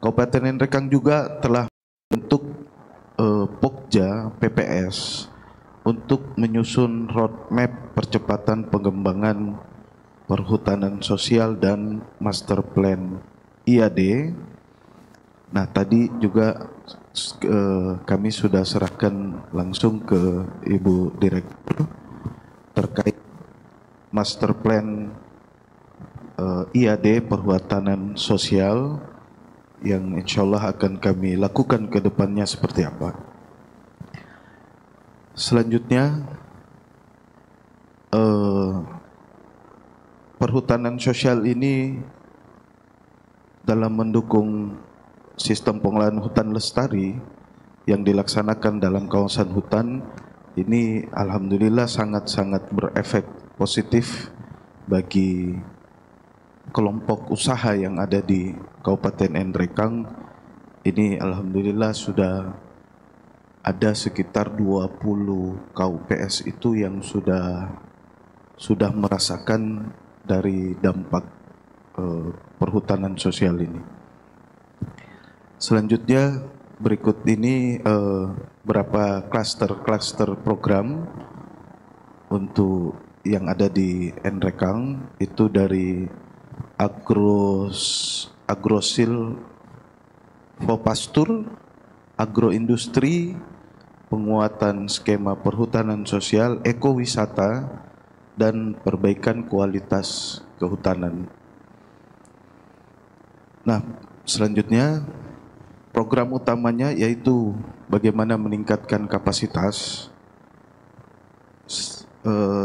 Kabupaten Nrekang juga telah membentuk Pokja PPS untuk menyusun roadmap percepatan pengembangan perhutanan sosial dan master plan IAD. Nah, tadi juga kami sudah serahkan langsung ke Ibu Direktur terkait master plan IAD perhutanan sosial yang insya Allah akan kami lakukan ke depannya seperti apa. Selanjutnya, perhutanan sosial ini dalam mendukung sistem pengelolaan hutan lestari yang dilaksanakan dalam kawasan hutan ini alhamdulillah sangat-sangat berefek positif bagi kelompok usaha yang ada di Kabupaten Nrekang. Ini alhamdulillah sudah ada sekitar 20 KUPS itu yang sudah merasakan dari dampak perhutanan sosial ini. Selanjutnya berikut ini berapa klaster program untuk yang ada di Nrekang itu dari agrosil Fopastur, agroindustri, penguatan skema perhutanan sosial, ekowisata, dan perbaikan kualitas kehutanan. Nah, selanjutnya program utamanya yaitu bagaimana meningkatkan kapasitas.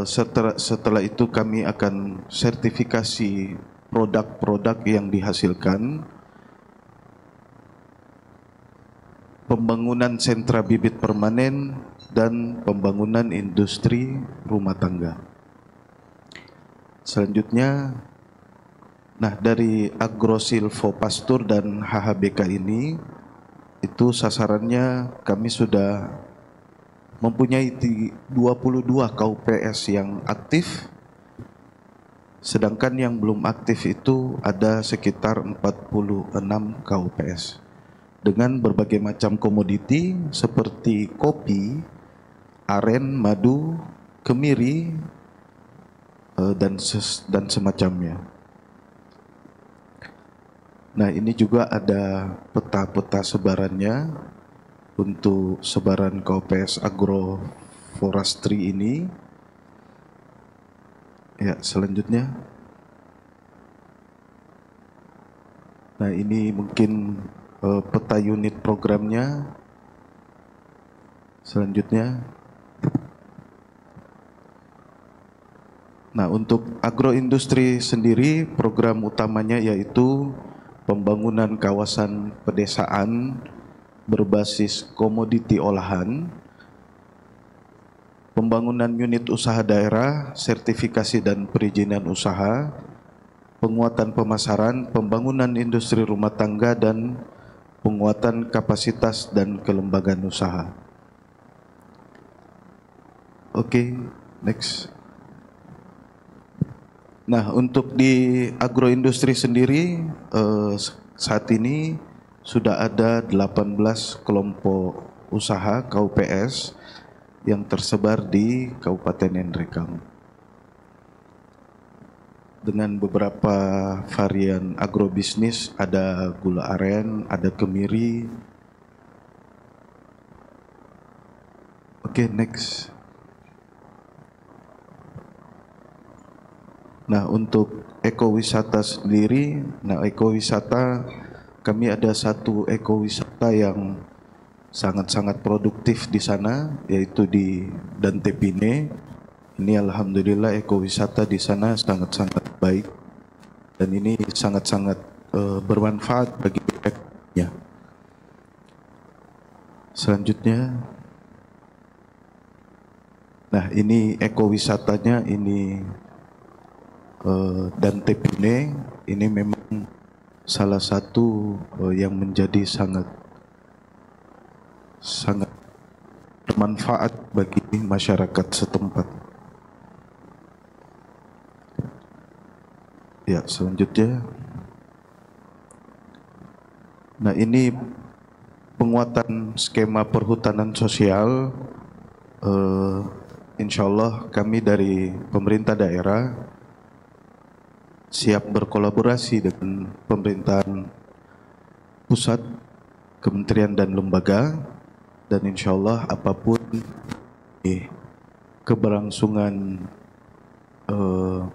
Setelah itu kami akan sertifikasi produk-produk yang dihasilkan, pembangunan sentra bibit permanen, dan pembangunan industri rumah tangga. Selanjutnya, nah dari Agrosilvopastur dan HHBK ini, itu sasarannya kami sudah mempunyai 22 KUPS yang aktif, Sedangkan yang belum aktif itu ada sekitar 46 KUPS. Dengan berbagai macam komoditi seperti kopi, aren, madu, kemiri, dan semacamnya. Nah, ini juga ada peta-peta sebarannya untuk sebaran KUPS agroforestry ini. Ya, selanjutnya. Nah, ini mungkin peta unit programnya. Selanjutnya. Nah, untuk agroindustri sendiri program utamanya yaitu pembangunan kawasan pedesaan berbasis komoditi olahan, pembangunan unit usaha daerah, sertifikasi dan perizinan usaha, penguatan pemasaran, pembangunan industri rumah tangga, dan penguatan kapasitas dan kelembagaan usaha. Oke, next. Nah, untuk di agroindustri sendiri saat ini sudah ada 18 kelompok usaha KUPS yang tersebar di Kabupaten Nrekang. Dengan beberapa varian agrobisnis, ada gula aren, ada kemiri. Oke, next. Nah, untuk ekowisata sendiri, ekowisata kami ada satu ekowisata yang sangat-sangat produktif di sana, yaitu di Dantepine. Ini alhamdulillah ekowisata di sana sangat-sangat baik dan ini sangat-sangat bermanfaat bagi ekonominya. Selanjutnya, nah ini ekowisatanya ini Dantepine ini memang salah satu yang menjadi sangat bermanfaat bagi masyarakat setempat. Ya, selanjutnya. Nah, ini penguatan skema perhutanan sosial. Insya Allah kami dari pemerintah daerah siap berkolaborasi dengan pemerintahan pusat, kementerian dan lembaga, dan insya Allah apapun keberlangsungan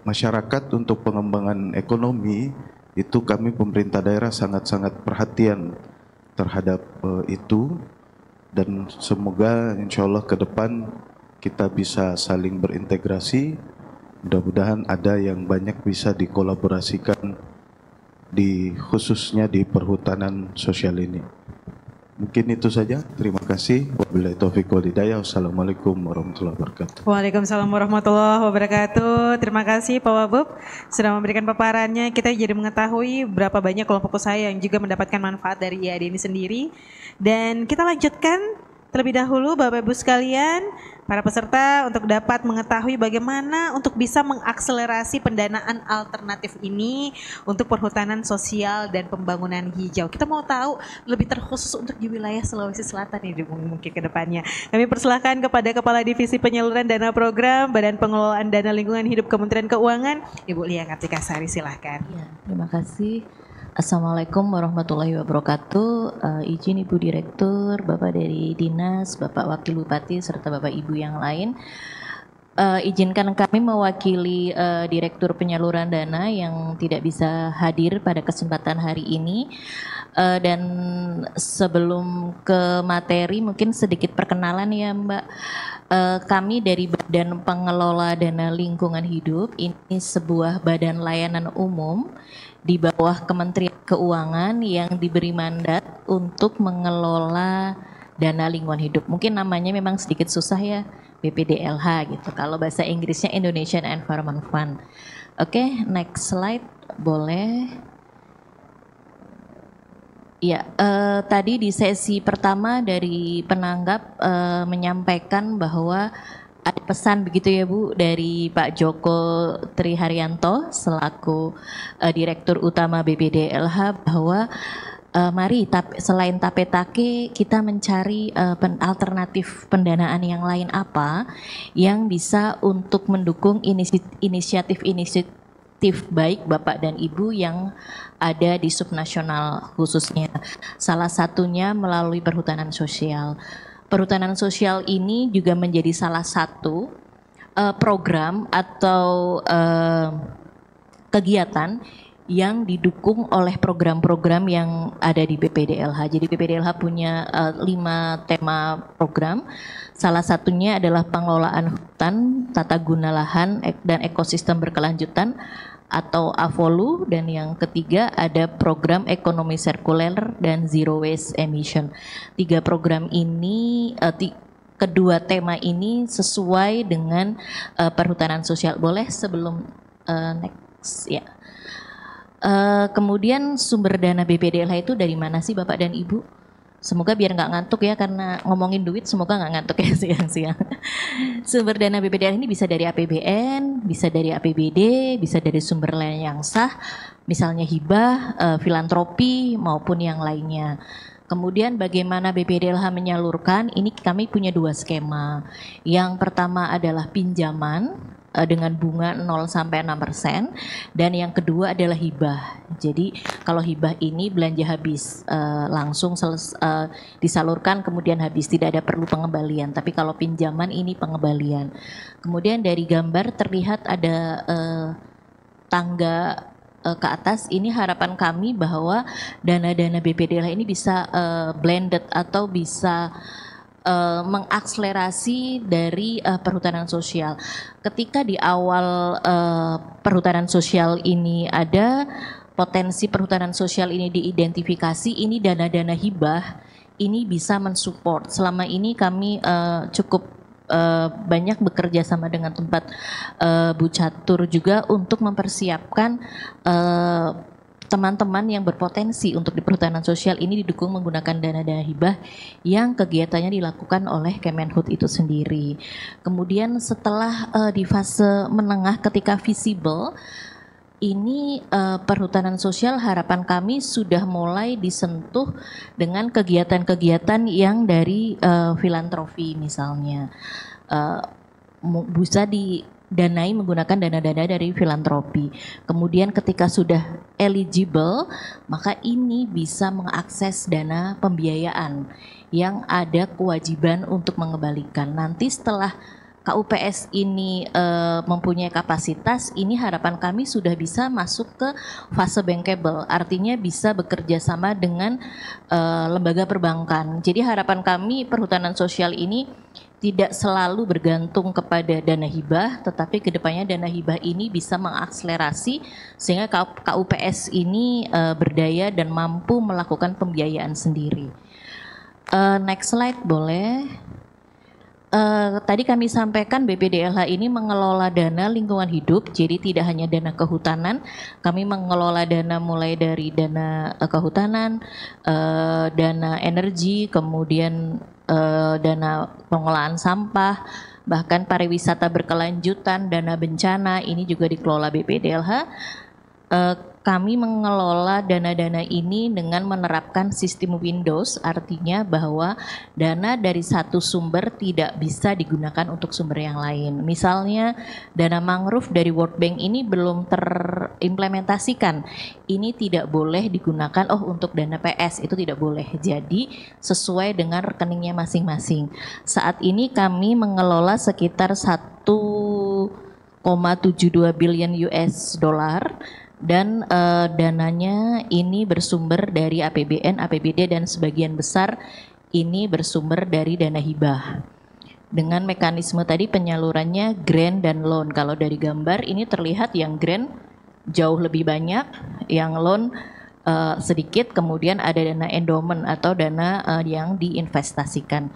masyarakat untuk pengembangan ekonomi itu kami pemerintah daerah sangat-sangat perhatian terhadap itu, dan semoga insya Allah ke depan kita bisa saling berintegrasi. Mudah-mudahan ada yang banyak bisa dikolaborasikan khususnya di perhutanan sosial ini. Mungkin itu saja. Terima kasih. Wabillahi taufiq wal hidayah. Wassalamualaikum warahmatullahi wabarakatuh. Waalaikumsalam warahmatullahi wabarakatuh. Terima kasih Pak Wabub sudah memberikan paparannya. Kita jadi mengetahui berapa banyak kelompok usaha yang juga mendapatkan manfaat dari IAD ini sendiri. Dan kita lanjutkan terlebih dahulu Bapak Ibu sekalian, para peserta untuk dapat mengetahui bagaimana untuk bisa mengakselerasi pendanaan alternatif ini untuk perhutanan sosial dan pembangunan hijau. Kita mau tahu lebih terkhusus untuk di wilayah Sulawesi Selatan ini mungkin ke depannya. Kami persilahkan kepada Kepala Divisi Penyaluran Dana Program Badan Pengelolaan Dana Lingkungan Hidup Kementerian Keuangan, Ibu Lia Kartika Sari, silahkan. Ya, terima kasih. Assalamualaikum warahmatullahi wabarakatuh. Izin Ibu Direktur, Bapak dari Dinas, Bapak Wakil Bupati, serta Bapak Ibu yang lain. Izinkan kami mewakili Direktur Penyaluran Dana yang tidak bisa hadir pada kesempatan hari ini. Dan sebelum ke materi mungkin sedikit perkenalan ya Mbak. Kami dari Badan Pengelola Dana Lingkungan Hidup, ini sebuah badan layanan umum di bawah Kementerian Keuangan yang diberi mandat untuk mengelola dana lingkungan hidup. Mungkin namanya memang sedikit susah ya, BPDLH gitu. Kalau bahasa Inggrisnya Indonesian Environment Fund. Oke, next slide boleh. Ya, tadi di sesi pertama dari penanggap menyampaikan bahwa ada pesan begitu ya Bu dari Pak Joko Triharyanto selaku Direktur Utama BPDLH bahwa mari selain Tapetake kita mencari alternatif pendanaan yang lain apa yang bisa untuk mendukung inisiatif baik Bapak dan Ibu yang ada di subnasional khususnya. Salah satunya melalui perhutanan sosial. Perhutanan sosial ini juga menjadi salah satu program atau kegiatan yang didukung oleh program-program yang ada di BPDLH. Jadi BPDLH punya 5 tema program. Salah satunya adalah pengelolaan hutan, tata guna lahan, dan ekosistem berkelanjutan atau AVOLU, dan yang ketiga ada program ekonomi sirkuler dan zero waste emission. 3 program ini, kedua tema ini sesuai dengan perhutanan sosial. Boleh sebelum next ya. Kemudian sumber dana BPDLH itu dari mana sih Bapak dan Ibu? Semoga biar nggak ngantuk ya, karena ngomongin duit semoga nggak ngantuk ya siang-siang. Sumber dana BPDLH ini bisa dari APBN, bisa dari APBD, bisa dari sumber lain yang sah, misalnya hibah, filantropi maupun yang lainnya. Kemudian bagaimana BPDLH menyalurkan, ini kami punya 2 skema. Yang pertama adalah pinjaman dengan bunga 0 sampai 6%, dan yang kedua adalah hibah. Jadi kalau hibah ini belanja habis langsung disalurkan kemudian habis, tidak ada perlu pengembalian. Tapi kalau pinjaman ini pengembalian. Kemudian dari gambar terlihat ada tangga ke atas. Ini harapan kami bahwa dana-dana BPDLH ini bisa blended atau bisa mengakselerasi dari perhutanan sosial. Ketika di awal perhutanan sosial ini ada potensi perhutanan sosial ini diidentifikasi, ini dana-dana hibah ini bisa mensupport. Selama ini kami cukup banyak bekerja sama dengan tempat Bu Catur juga untuk mempersiapkan teman-teman yang berpotensi untuk di perhutanan sosial ini didukung menggunakan dana-dana hibah yang kegiatannya dilakukan oleh Kemenhub itu sendiri. Kemudian setelah di fase menengah ketika visible, ini perhutanan sosial harapan kami sudah mulai disentuh dengan kegiatan-kegiatan yang dari filantropi misalnya. Bisa didanai menggunakan dana-dana dari filantropi. Kemudian ketika sudah eligible, maka ini bisa mengakses dana pembiayaan yang ada kewajiban untuk mengembalikan. Nanti setelah KUPS ini mempunyai kapasitas, ini harapan kami sudah bisa masuk ke fase bankable, artinya bisa bekerja sama dengan lembaga perbankan. Jadi harapan kami perhutanan sosial ini tidak selalu bergantung kepada dana hibah, tetapi kedepannya dana hibah ini bisa mengakselerasi sehingga KUPS ini berdaya dan mampu melakukan pembiayaan sendiri. Next slide boleh. Tadi kami sampaikan BPDLH ini mengelola dana lingkungan hidup, jadi tidak hanya dana kehutanan, kami mengelola dana mulai dari dana kehutanan, dana energi, kemudian dana pengolahan sampah, bahkan pariwisata berkelanjutan, dana bencana, ini juga dikelola BPDLH. Kami mengelola dana-dana ini dengan menerapkan sistem Windows, artinya bahwa dana dari satu sumber tidak bisa digunakan untuk sumber yang lain. Misalnya dana mangrove dari World Bank ini belum terimplementasikan, ini tidak boleh digunakan untuk dana PS, itu tidak boleh. Jadi sesuai dengan rekeningnya masing-masing. Saat ini kami mengelola sekitar 1,72 billion US dollar. Dan dananya ini bersumber dari APBN, APBD, dan sebagian besar ini bersumber dari dana hibah. Dengan mekanisme tadi penyalurannya grant dan loan. Kalau dari gambar ini terlihat yang grant jauh lebih banyak, yang loan sedikit, kemudian ada dana endowment atau dana yang diinvestasikan.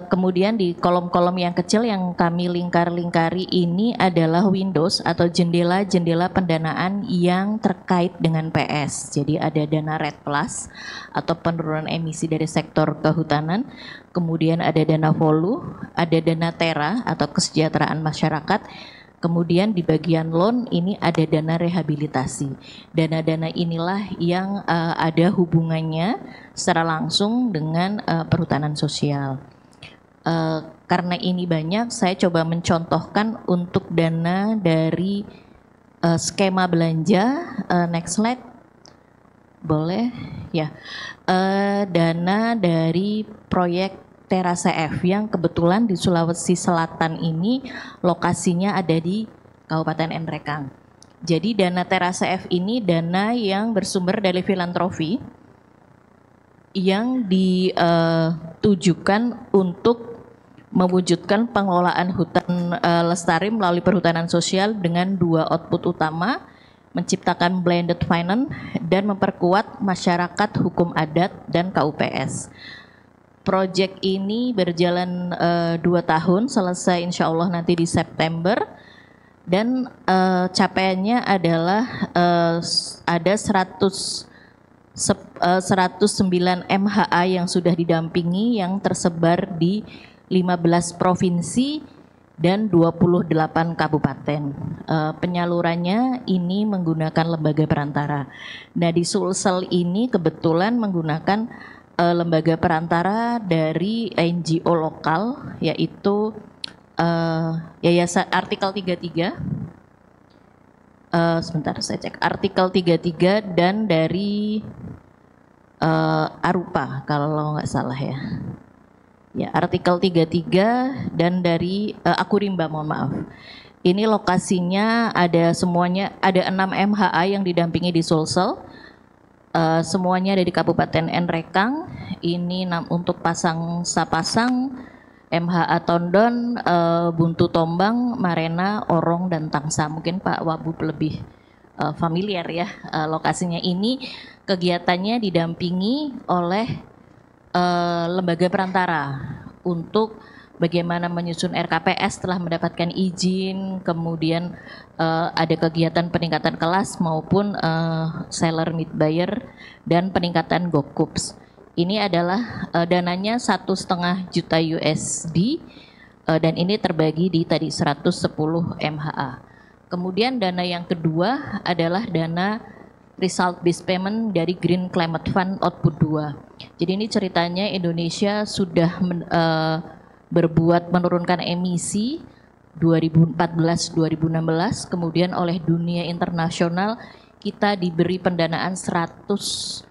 Kemudian di kolom-kolom yang kecil yang kami lingkari ini adalah windows atau jendela-jendela pendanaan yang terkait dengan PS. Jadi ada dana RED Plus atau penurunan emisi dari sektor kehutanan, kemudian ada dana Volu, ada dana Tera atau kesejahteraan masyarakat, kemudian di bagian loan ini ada dana rehabilitasi. Dana-dana inilah yang ada hubungannya secara langsung dengan perhutanan sosial. Karena ini banyak, saya coba mencontohkan untuk dana dari skema belanja. Next slide, boleh ya. Dana dari proyek Tera CF yang kebetulan di Sulawesi Selatan ini lokasinya ada di Kabupaten Nrekang. Jadi dana Tera CF ini dana yang bersumber dari filantropi yang ditujukan untuk mewujudkan pengelolaan hutan lestari melalui perhutanan sosial dengan 2 output utama, menciptakan blended finance dan memperkuat masyarakat hukum adat dan KUPS. Proyek ini berjalan 2 tahun, selesai insya Allah nanti di September, dan capaiannya adalah ada 109 MHA yang sudah didampingi yang tersebar di 15 provinsi dan 28 kabupaten. Penyalurannya ini menggunakan lembaga perantara. Nah di Sulsel ini kebetulan menggunakan lembaga perantara dari NGO lokal, yaitu Yayasan Artikel 33. Sebentar saya cek. Artikel 33 dan dari Arupa kalau nggak salah ya. Ya, Artikel 33 dan dari Akurimba, mohon maaf. Ini lokasinya ada semuanya, ada 6 MHA yang didampingi di Sulsel. Semuanya ada di Kabupaten Nrekang. Ini untuk sapasang, MHA Tondon, Buntu Tombang, Marena, Orong, dan Tangsa. Mungkin Pak Wabub lebih familiar ya lokasinya. Ini kegiatannya didampingi oleh lembaga perantara untuk bagaimana menyusun RKPS setelah mendapatkan izin, kemudian ada kegiatan peningkatan kelas maupun seller meet buyer dan peningkatan GOKUPS. Ini adalah dananya 1,5 juta USD dan ini terbagi di tadi 110 MHA. Kemudian dana yang kedua adalah dana result based payment dari Green Climate Fund Output 2. Jadi ini ceritanya Indonesia sudah berbuat menurunkan emisi 2014-2016, kemudian oleh dunia internasional kita diberi pendanaan 103,8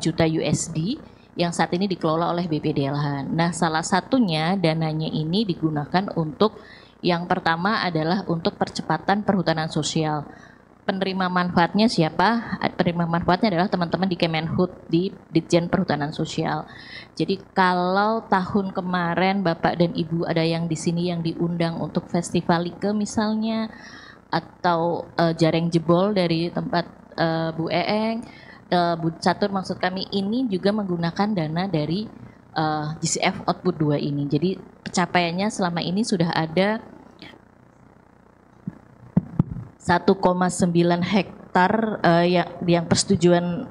juta USD yang saat ini dikelola oleh BPDLH. Nah, salah satunya dananya ini digunakan untuk yang pertama adalah untuk percepatan perhutanan sosial. Penerima manfaatnya siapa? Penerima manfaatnya adalah teman-teman di Kemenhut, di Ditjen Perhutanan Sosial. Jadi kalau tahun kemarin Bapak dan Ibu ada yang di sini yang diundang untuk festival Like misalnya, atau Jareng Jebol dari tempat Bu Eeng, Bu Catur maksud kami, ini juga menggunakan dana dari GCF Output 2 ini. Jadi pencapaiannya selama ini sudah ada 1,9 hektar yang persetujuan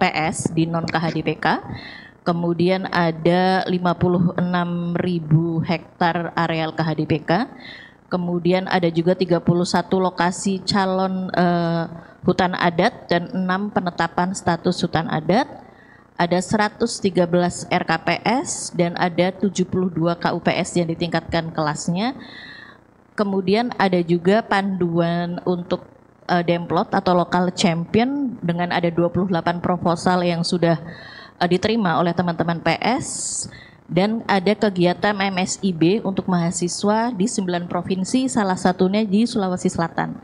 PS di non KHDPK. Kemudian ada 56.000 hektar areal KHDPK. Kemudian ada juga 31 lokasi calon hutan adat dan 6 penetapan status hutan adat. Ada 113 RKPS dan ada 72 KUPS yang ditingkatkan kelasnya. Kemudian ada juga panduan untuk Demplot atau Local Champion dengan ada 28 proposal yang sudah diterima oleh teman-teman PS. Dan ada kegiatan MSIB untuk mahasiswa di 9 provinsi, salah satunya di Sulawesi Selatan.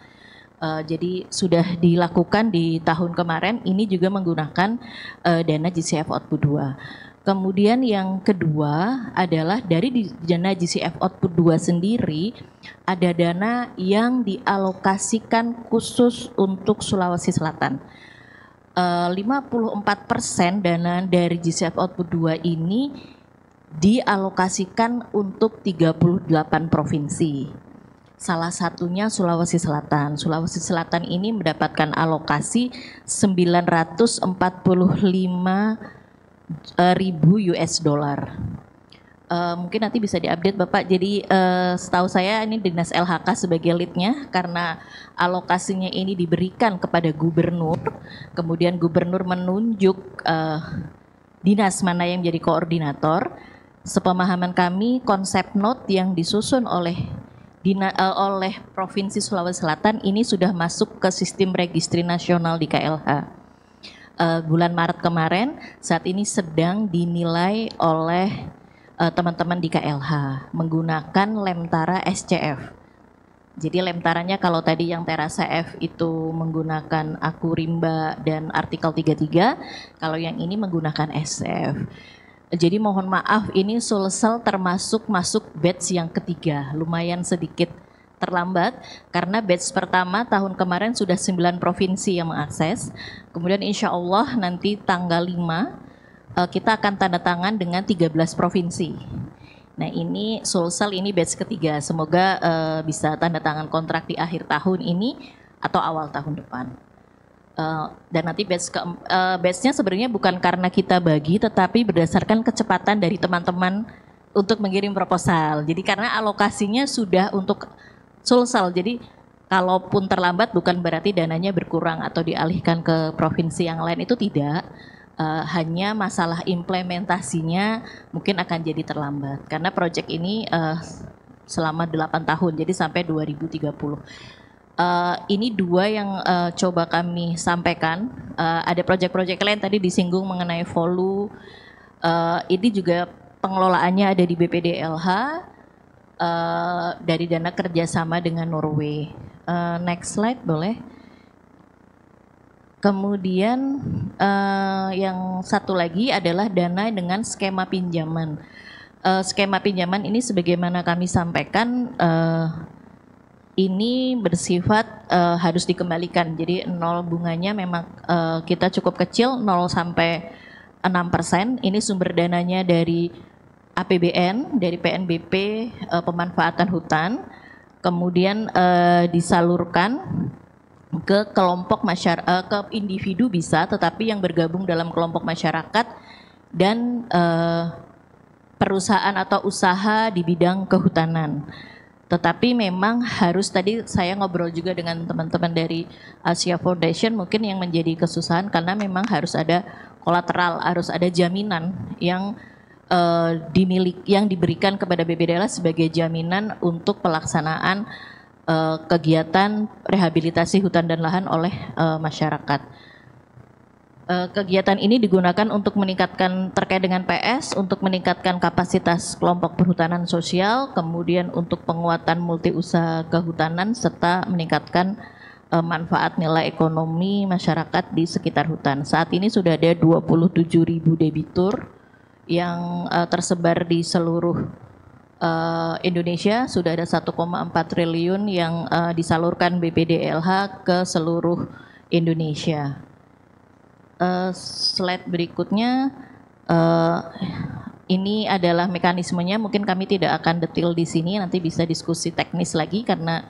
Jadi sudah dilakukan di tahun kemarin, ini juga menggunakan dana GCF Output 2. Kemudian yang kedua adalah dari dana GCF Output 2 sendiri, ada dana yang dialokasikan khusus untuk Sulawesi Selatan. 54% dana dari GCF Output 2 ini dialokasikan untuk 38 provinsi. Salah satunya Sulawesi Selatan. Sulawesi Selatan ini mendapatkan alokasi 945 ribu US dollar. Mungkin nanti bisa diupdate Bapak. Jadi setahu saya ini Dinas LHK sebagai leadnya karena alokasinya ini diberikan kepada gubernur, kemudian gubernur menunjuk dinas mana yang jadi koordinator. Sepemahaman kami konsep note yang disusun oleh Provinsi Sulawesi Selatan ini sudah masuk ke sistem registri nasional di KLH. Bulan Maret kemarin, saat ini sedang dinilai oleh teman-teman di KLH menggunakan Lemtara SCF. Jadi lemtaranya kalau tadi yang Terasa F itu menggunakan Akurimba dan artikel 33, kalau yang ini menggunakan SCF. Jadi mohon maaf ini Sulsel termasuk masuk batch yang ketiga, lumayan sedikit terlambat karena batch pertama tahun kemarin sudah 9 provinsi yang mengakses. Kemudian insya Allah nanti tanggal 5 kita akan tanda tangan dengan 13 provinsi. Nah ini Sulsel ini batch ketiga, semoga bisa tanda tangan kontrak di akhir tahun ini atau awal tahun depan. Dan nanti batchnya sebenarnya bukan karena kita bagi, tetapi berdasarkan kecepatan dari teman-teman untuk mengirim proposal. Jadi karena alokasinya sudah untuk Sulsel, jadi kalaupun terlambat bukan berarti dananya berkurang atau dialihkan ke provinsi yang lain, itu tidak. Hanya masalah implementasinya mungkin akan jadi terlambat karena proyek ini selama 8 tahun jadi sampai 2030. Ini dua yang coba kami sampaikan. Ada proyek-proyek lain tadi disinggung mengenai Volu. Ini juga pengelolaannya ada di BPDLH dari dana kerjasama dengan Norway. Next slide boleh. Kemudian yang satu lagi adalah dana dengan skema pinjaman. Skema pinjaman ini sebagaimana kami sampaikan ini bersifat harus dikembalikan. Jadi nol bunganya memang kita cukup kecil 0 sampai 6%. Ini sumber dananya dari APBN, dari PNBP pemanfaatan hutan. Kemudian disalurkan ke kelompok masyarakat, ke individu bisa, tetapi yang bergabung dalam kelompok masyarakat dan perusahaan atau usaha di bidang kehutanan. Tetapi memang harus, tadi saya ngobrol juga dengan teman-teman dari Asia Foundation, mungkin yang menjadi kesusahan karena memang harus ada kolateral, harus ada jaminan yang yang diberikan kepada BPDLH sebagai jaminan untuk pelaksanaan kegiatan rehabilitasi hutan dan lahan oleh masyarakat. Kegiatan ini digunakan untuk meningkatkan terkait dengan PS, untuk meningkatkan kapasitas kelompok perhutanan sosial, kemudian untuk penguatan multi usaha kehutanan, serta meningkatkan manfaat nilai ekonomi masyarakat di sekitar hutan. Saat ini sudah ada 27.000 debitur yang tersebar di seluruh Indonesia. Sudah ada 1,4 triliun yang disalurkan BPDLH ke seluruh Indonesia. Slide berikutnya, ini adalah mekanismenya. Mungkin kami tidak akan detail di sini, nanti bisa diskusi teknis lagi karena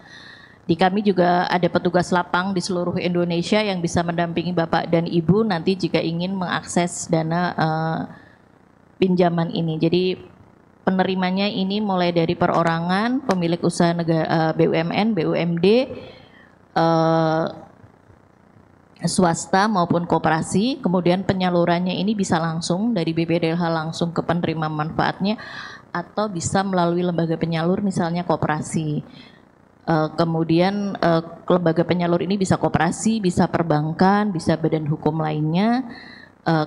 di kami juga ada petugas lapang di seluruh Indonesia yang bisa mendampingi Bapak dan Ibu nanti jika ingin mengakses dana pinjaman ini. Jadi penerimanya ini mulai dari perorangan, pemilik usaha negara, BUMN, BUMD, swasta maupun koperasi, kemudian penyalurannya ini bisa langsung dari BPDLH langsung ke penerima manfaatnya atau bisa melalui lembaga penyalur misalnya koperasi. Kemudian lembaga penyalur ini bisa koperasi, bisa perbankan, bisa badan hukum lainnya.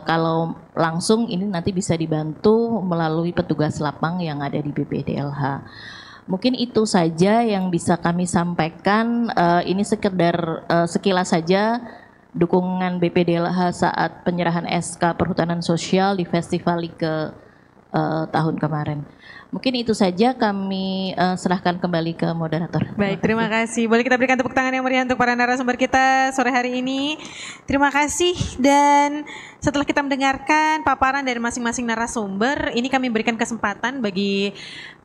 Kalau langsung ini nanti bisa dibantu melalui petugas lapang yang ada di BPDLH. Mungkin itu saja yang bisa kami sampaikan. Ini sekedar sekilas saja dukungan BPDLH saat penyerahan SK Perhutanan Sosial di Festival ke tahun kemarin. Mungkin itu saja, kami serahkan kembali ke moderator. Baik, terima kasih. Boleh kita berikan tepuk tangan yang meriah untuk para narasumber kita sore hari ini. Terima kasih, dan setelah kita mendengarkan paparan dari masing-masing narasumber, ini kami berikan kesempatan bagi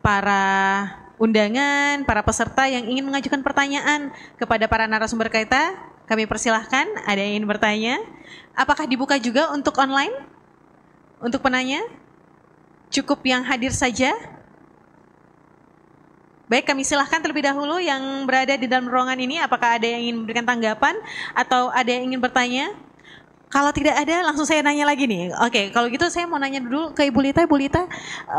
para undangan, para peserta yang ingin mengajukan pertanyaan kepada para narasumber kita. Kami persilahkan, ada yang ingin bertanya. Apakah dibuka juga untuk online? Untuk penanya? Cukup yang hadir saja? Baik, kami silahkan terlebih dahulu yang berada di dalam ruangan ini. Apakah ada yang ingin memberikan tanggapan atau ada yang ingin bertanya? Kalau tidak ada, langsung saya nanya lagi nih. Oke, kalau gitu saya mau nanya dulu ke Ibu Lita. Ibu Lita,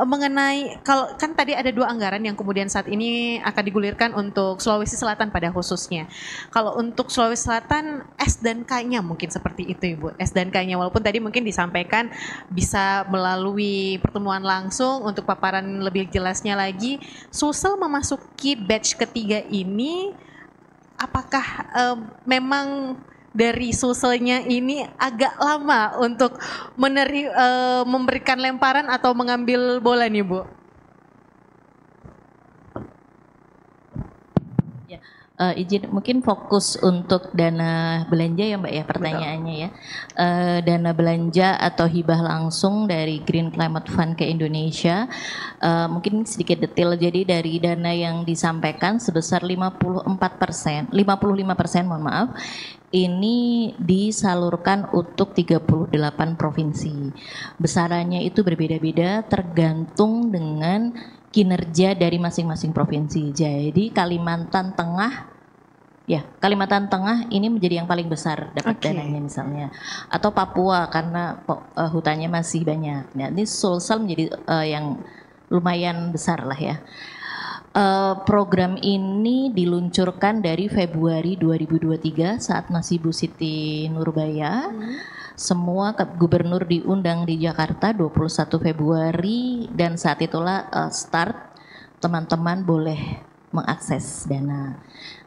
mengenai, kalau kan tadi ada 2 anggaran yang kemudian saat ini akan digulirkan untuk Sulawesi Selatan pada khususnya. Kalau untuk Sulawesi Selatan, S dan K-nya mungkin seperti itu Ibu. S dan K-nya, walaupun tadi mungkin disampaikan bisa melalui pertemuan langsung untuk paparan lebih jelasnya lagi. Sulsel memasuki batch ketiga ini, apakah memang dari Sulselnya ini agak lama untuk memberikan lemparan atau mengambil bola nih Bu? Ya, izin mungkin fokus untuk dana belanja ya Mbak ya, pertanyaannya ya. Dana belanja atau hibah langsung dari Green Climate Fund ke Indonesia, mungkin sedikit detail. Jadi dari dana yang disampaikan sebesar 55%, mohon maaf, ini disalurkan untuk 38 provinsi. Besarannya itu berbeda-beda tergantung dengan kinerja dari masing-masing provinsi. Jadi Kalimantan Tengah ini menjadi yang paling besar dapat dananya misalnya. Atau Papua karena hutannya masih banyak. Nah, ini Sulsel menjadi yang lumayan besar lah ya. Program ini diluncurkan dari Februari 2023 saat masih Bu Siti Nurbaya. Semua gubernur diundang di Jakarta 21 Februari dan saat itulah start teman-teman boleh mengakses dana.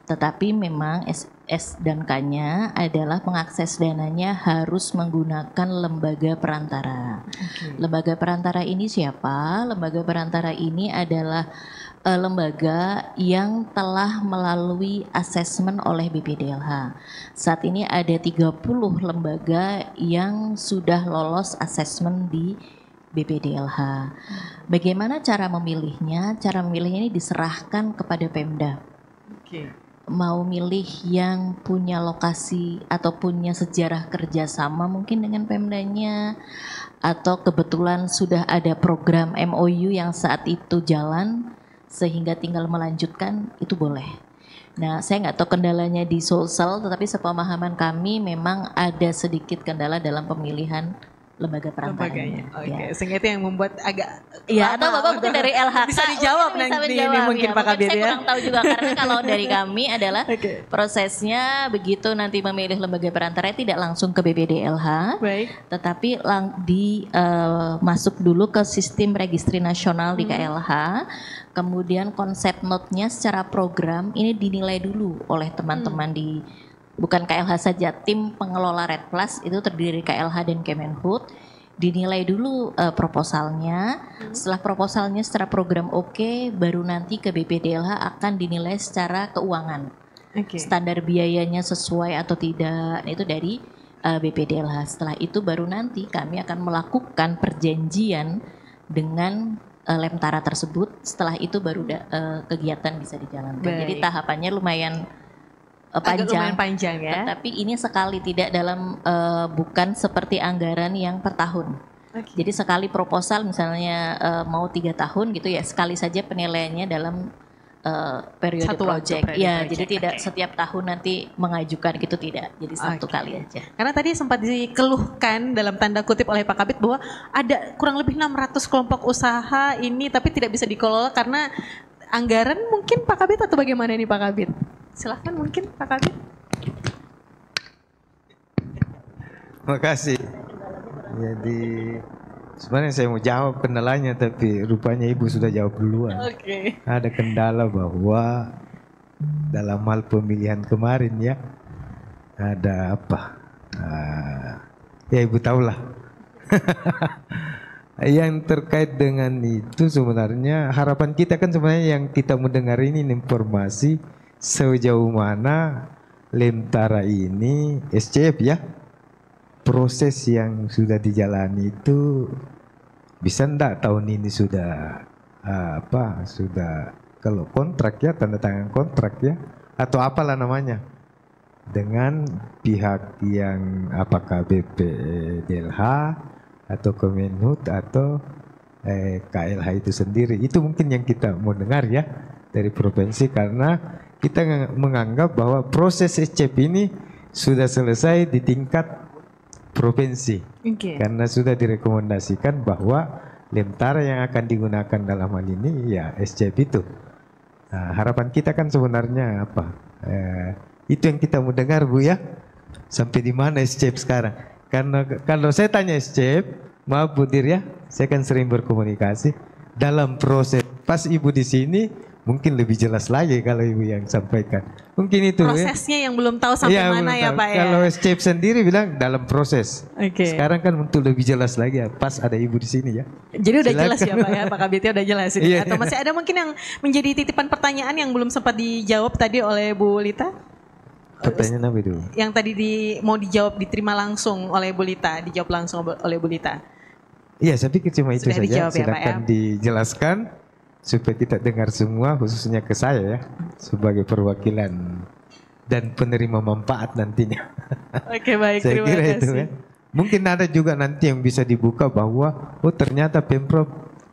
Tetapi memang S dan K-nya adalah mengakses dananya harus menggunakan lembaga perantara. Lembaga perantara ini siapa? Lembaga perantara ini adalah lembaga yang telah melalui asesmen oleh BPDLH. Saat ini ada 30 lembaga yang sudah lolos asesmen di BPDLH. Bagaimana cara memilihnya? Cara memilihnya ini diserahkan kepada Pemda. Mau milih yang punya lokasi atau punya sejarah kerjasama mungkin dengan Pemdanya, atau kebetulan sudah ada program MOU yang saat itu jalan sehingga tinggal melanjutkan, itu boleh. Nah, saya nggak tahu kendalanya di Sulsel, tetapi sepemahaman kami memang ada sedikit kendala dalam pemilihan lembaga perantaranya. Oke, sehingga itu yang membuat agak ya, atau Bapak mungkin dari LHK bisa dijawab nanti ini mungkin Pak Kabir ya. Saya kurang tahu juga karena kalau dari kami adalah prosesnya begitu nanti memilih lembaga perantara tidak langsung ke BPDLH, tetapi masuk dulu ke sistem registri nasional di KLH. Kemudian konsep note-nya secara program ini dinilai dulu oleh teman-teman di bukan KLH saja, tim pengelola Red Plus itu terdiri dari KLH dan Kemenhub. Dinilai dulu proposalnya. Setelah proposalnya secara program oke, baru nanti ke BPDLH akan dinilai secara keuangan. Standar biayanya sesuai atau tidak, itu dari BPDLH. Setelah itu baru nanti kami akan melakukan perjanjian dengan Lemtara tersebut. Setelah itu baru kegiatan bisa dijalankan. Jadi tahapannya lumayan panjang ya. Tetapi ini sekali, tidak dalam bukan seperti anggaran yang per tahun. Jadi sekali proposal misalnya mau 3 tahun gitu ya, sekali saja penilaiannya dalam periode project. Ya, jadi tidak setiap tahun nanti mengajukan gitu, tidak. Jadi satu kali aja. Karena tadi sempat dikeluhkan dalam tanda kutip oleh Pak Kabit bahwa ada kurang lebih 600 kelompok usaha ini tapi tidak bisa dikelola karena anggaran. Mungkin Pak Kabit atau bagaimana ini Pak Kabit? Silahkan mungkin Pak Kabit. Terima kasih. Jadi sebenarnya saya mau jawab kendalanya tapi rupanya Ibu sudah jawab duluan. Ada kendala bahwa dalam hal pemilihan kemarin ya, ada apa? Ya Ibu tahulah. Yang terkait dengan itu sebenarnya harapan kita kan sebenarnya yang kita mendengar ini informasi sejauh mana Lemtara ini SCF ya, proses yang sudah dijalani itu bisa enggak tahun ini sudah sudah kalau kontrak ya, tanda tangan kontrak ya, atau apalah namanya dengan pihak yang apakah BPDLH atau Kemenhub atau KLH itu sendiri. Itu mungkin yang kita mau dengar ya dari provinsi, karena kita menganggap bahwa proses SCF ini sudah selesai di tingkat provinsi. Karena sudah direkomendasikan bahwa Lemtara yang akan digunakan dalam hal ini ya SCF itu. Nah, harapan kita kan sebenarnya apa? Itu yang kita mau dengar Bu ya. Sampai di mana SCF sekarang? Karena kalau saya tanya SCF, maaf Bu Dir ya, saya kan sering berkomunikasi dalam proses. Pas Ibu di sini mungkin lebih jelas lagi kalau Ibu yang sampaikan. Mungkin itu prosesnya yang belum tahu sampai mana ya Pak ya. Kalau SCF sendiri bilang dalam proses. Sekarang kan untuk lebih jelas lagi ya, pas ada Ibu di sini ya. Jadi udah jelas ya Pak ya, Pak Kabitnya udah jelas ini. Atau masih ada mungkin yang menjadi titipan pertanyaan yang belum sempat dijawab tadi oleh Bu Lita? Pertanyaan apa itu? Yang tadi mau dijawab, diterima langsung oleh Bu Lita, dijawab langsung oleh Bu Lita. Iya, saya pikir cuma itu sudah saja. ya, Silakan dijelaskan supaya kita dengar semua, khususnya ke saya ya, sebagai perwakilan dan penerima manfaat nantinya. Oke, baik, saya terima kira kasih. Itu ya. Mungkin ada juga nanti yang bisa dibuka bahwa ternyata Pemprov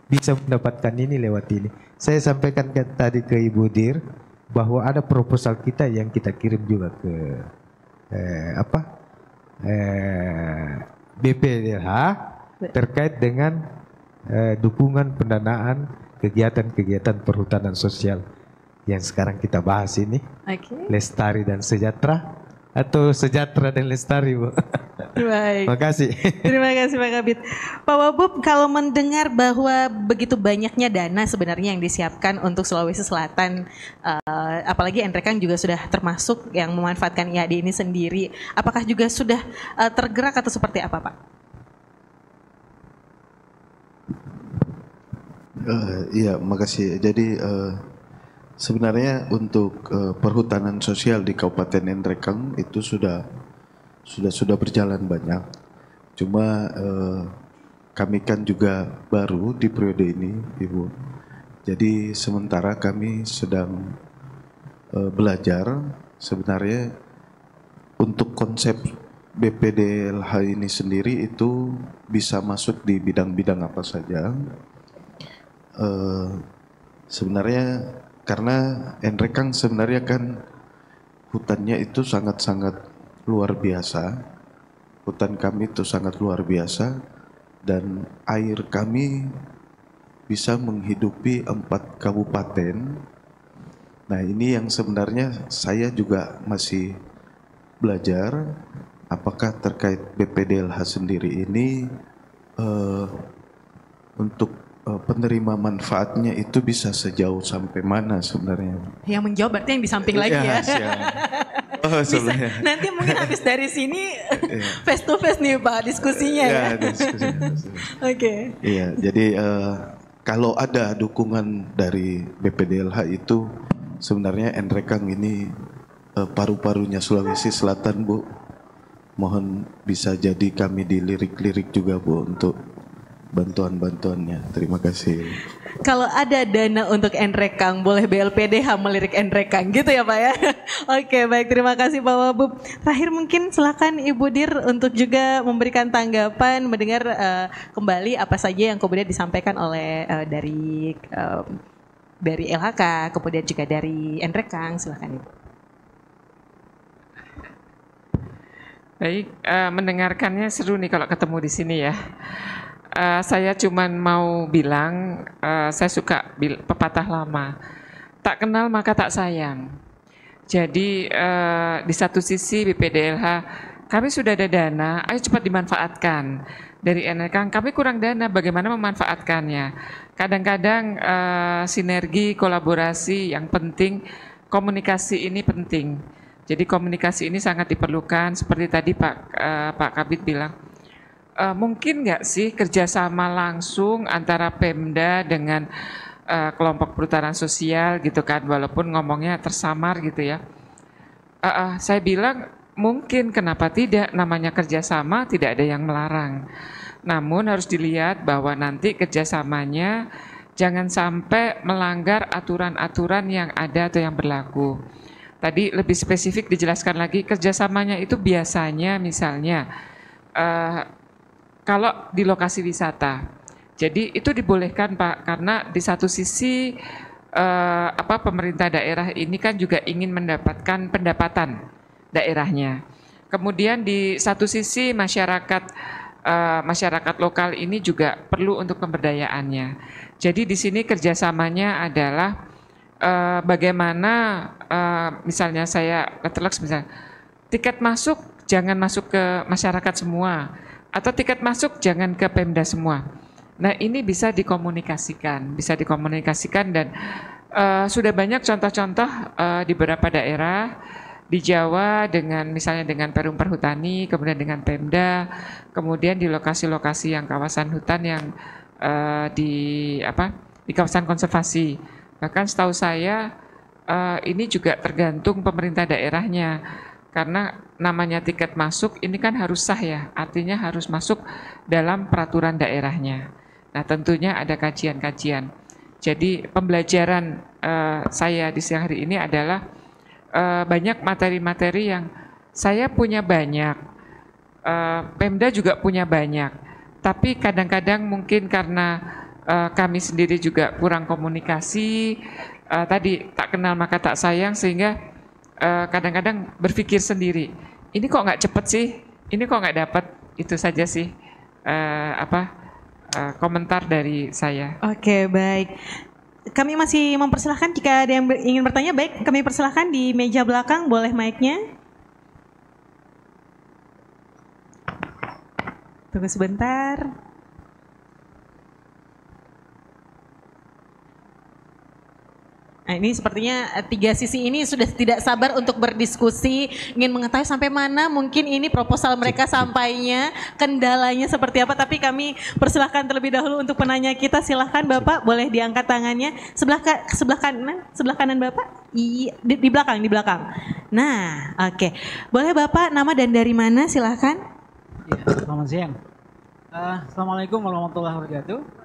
bisa mendapatkan ini lewat ini. Saya sampaikan tadi ke Ibu Dir bahwa ada proposal kita yang kita kirim juga ke BPDLH terkait dengan dukungan pendanaan kegiatan-kegiatan perhutanan sosial yang sekarang kita bahas ini. Lestari dan Sejahtera atau Sejahtera dan Lestari Bu. Baik. Terima kasih. Terima kasih Pak Kabit. Pak Wabub, kalau mendengar bahwa begitu banyaknya dana sebenarnya yang disiapkan untuk Sulawesi Selatan, apalagi Enrekang juga sudah termasuk yang memanfaatkan IAD ini sendiri, apakah juga sudah tergerak atau seperti apa Pak? Iya, makasih. Jadi sebenarnya untuk perhutanan sosial di Kabupaten Enrekang itu sudah berjalan banyak. Cuma kami kan juga baru di periode ini, Ibu. Jadi sementara kami sedang belajar sebenarnya untuk konsep BPDLH ini sendiri itu bisa masuk di bidang-bidang apa saja. Sebenarnya karena Enrekang sebenarnya kan hutannya itu sangat-sangat luar biasa. Hutan kami itu sangat luar biasa dan air kami bisa menghidupi 4 kabupaten. Nah, ini yang sebenarnya saya juga masih belajar apakah terkait BPDLH sendiri ini untuk penerima manfaatnya itu bisa sejauh sampai mana sebenarnya? Yang menjawab berarti yang di samping lagi ya. Bisa, nanti mungkin habis dari sini face to face nih Pak diskusinya ya. Oke. Iya, jadi kalau ada dukungan dari BPDLH itu sebenarnya Enrekang ini paru-parunya Sulawesi Selatan Bu. Mohon bisa jadi kami dilirik-lirik juga Bu untuk bantuan-bantuannya. Terima kasih. Kalau ada dana untuk Enrekang, boleh BLPDH melirik Enrekang gitu ya Pak ya. Oke, baik, terima kasih Pak Wabub. Terakhir mungkin silakan Ibu Dir untuk juga memberikan tanggapan, mendengar kembali apa saja yang kemudian disampaikan oleh dari LHK, kemudian juga dari Enrekang. Silakan Ibu. Baik, mendengarkannya seru nih kalau ketemu di sini ya. Saya cuman mau bilang, saya suka pepatah lama, tak kenal maka tak sayang. Jadi di satu sisi BPDLH, kami sudah ada dana, ayo cepat dimanfaatkan. Dari Enrekang, kami kurang dana, bagaimana memanfaatkannya. Kadang-kadang sinergi, kolaborasi yang penting, komunikasi ini penting. Jadi komunikasi ini sangat diperlukan, seperti tadi Pak Kabit bilang. mungkin nggak sih kerjasama langsung antara Pemda dengan kelompok perhutanan sosial gitu kan, walaupun ngomongnya tersamar gitu ya. Saya bilang mungkin, kenapa tidak, namanya kerjasama tidak ada yang melarang. Namun harus dilihat bahwa nanti kerjasamanya jangan sampai melanggar aturan-aturan yang ada atau yang berlaku. Tadi lebih spesifik dijelaskan lagi, kerjasamanya itu biasanya misalnya kalau di lokasi wisata. Jadi itu dibolehkan Pak, karena di satu sisi pemerintah daerah ini kan juga ingin mendapatkan pendapatan daerahnya. Kemudian di satu sisi masyarakat lokal ini juga perlu untuk pemberdayaannya. Jadi di sini kerjasamanya adalah bagaimana misalnya saya Letterlux misalnya, tiket masuk jangan masuk ke masyarakat semua, atau tiket masuk jangan ke Pemda semua. Nah ini bisa dikomunikasikan dan sudah banyak contoh-contoh di beberapa daerah di Jawa dengan misalnya dengan Perum Perhutani, kemudian dengan Pemda, kemudian di lokasi-lokasi yang kawasan hutan yang di kawasan konservasi. Bahkan setahu saya ini juga tergantung pemerintah daerahnya, karena namanya tiket masuk ini kan harus sah ya, artinya harus masuk dalam peraturan daerahnya. Nah tentunya ada kajian-kajian. Jadi pembelajaran saya di siang hari ini adalah banyak materi-materi yang saya punya banyak, Pemda juga punya banyak, tapi kadang-kadang mungkin karena kami sendiri juga kurang komunikasi, tadi tak kenal maka tak sayang, sehingga kadang-kadang berpikir sendiri, ini kok nggak cepet sih, ini kok nggak dapat. Itu saja sih komentar dari saya. Oke, baik. Kami masih mempersilahkan jika ada yang ingin bertanya, baik kami persilahkan di meja belakang, boleh mic-nya. Tunggu sebentar. Nah, ini sepertinya tiga sisi ini sudah tidak sabar untuk berdiskusi, ingin mengetahui sampai mana mungkin ini proposal mereka sampainya, kendalanya seperti apa. Tapi kami persilahkan terlebih dahulu untuk penanya kita. Silahkan Bapak, boleh diangkat tangannya. Sebelah kanan Bapak? Iya, di belakang. Nah, oke. Boleh Bapak, nama dan dari mana? Silahkan. Ya, selamat siang. Assalamualaikum warahmatullahi wabarakatuh.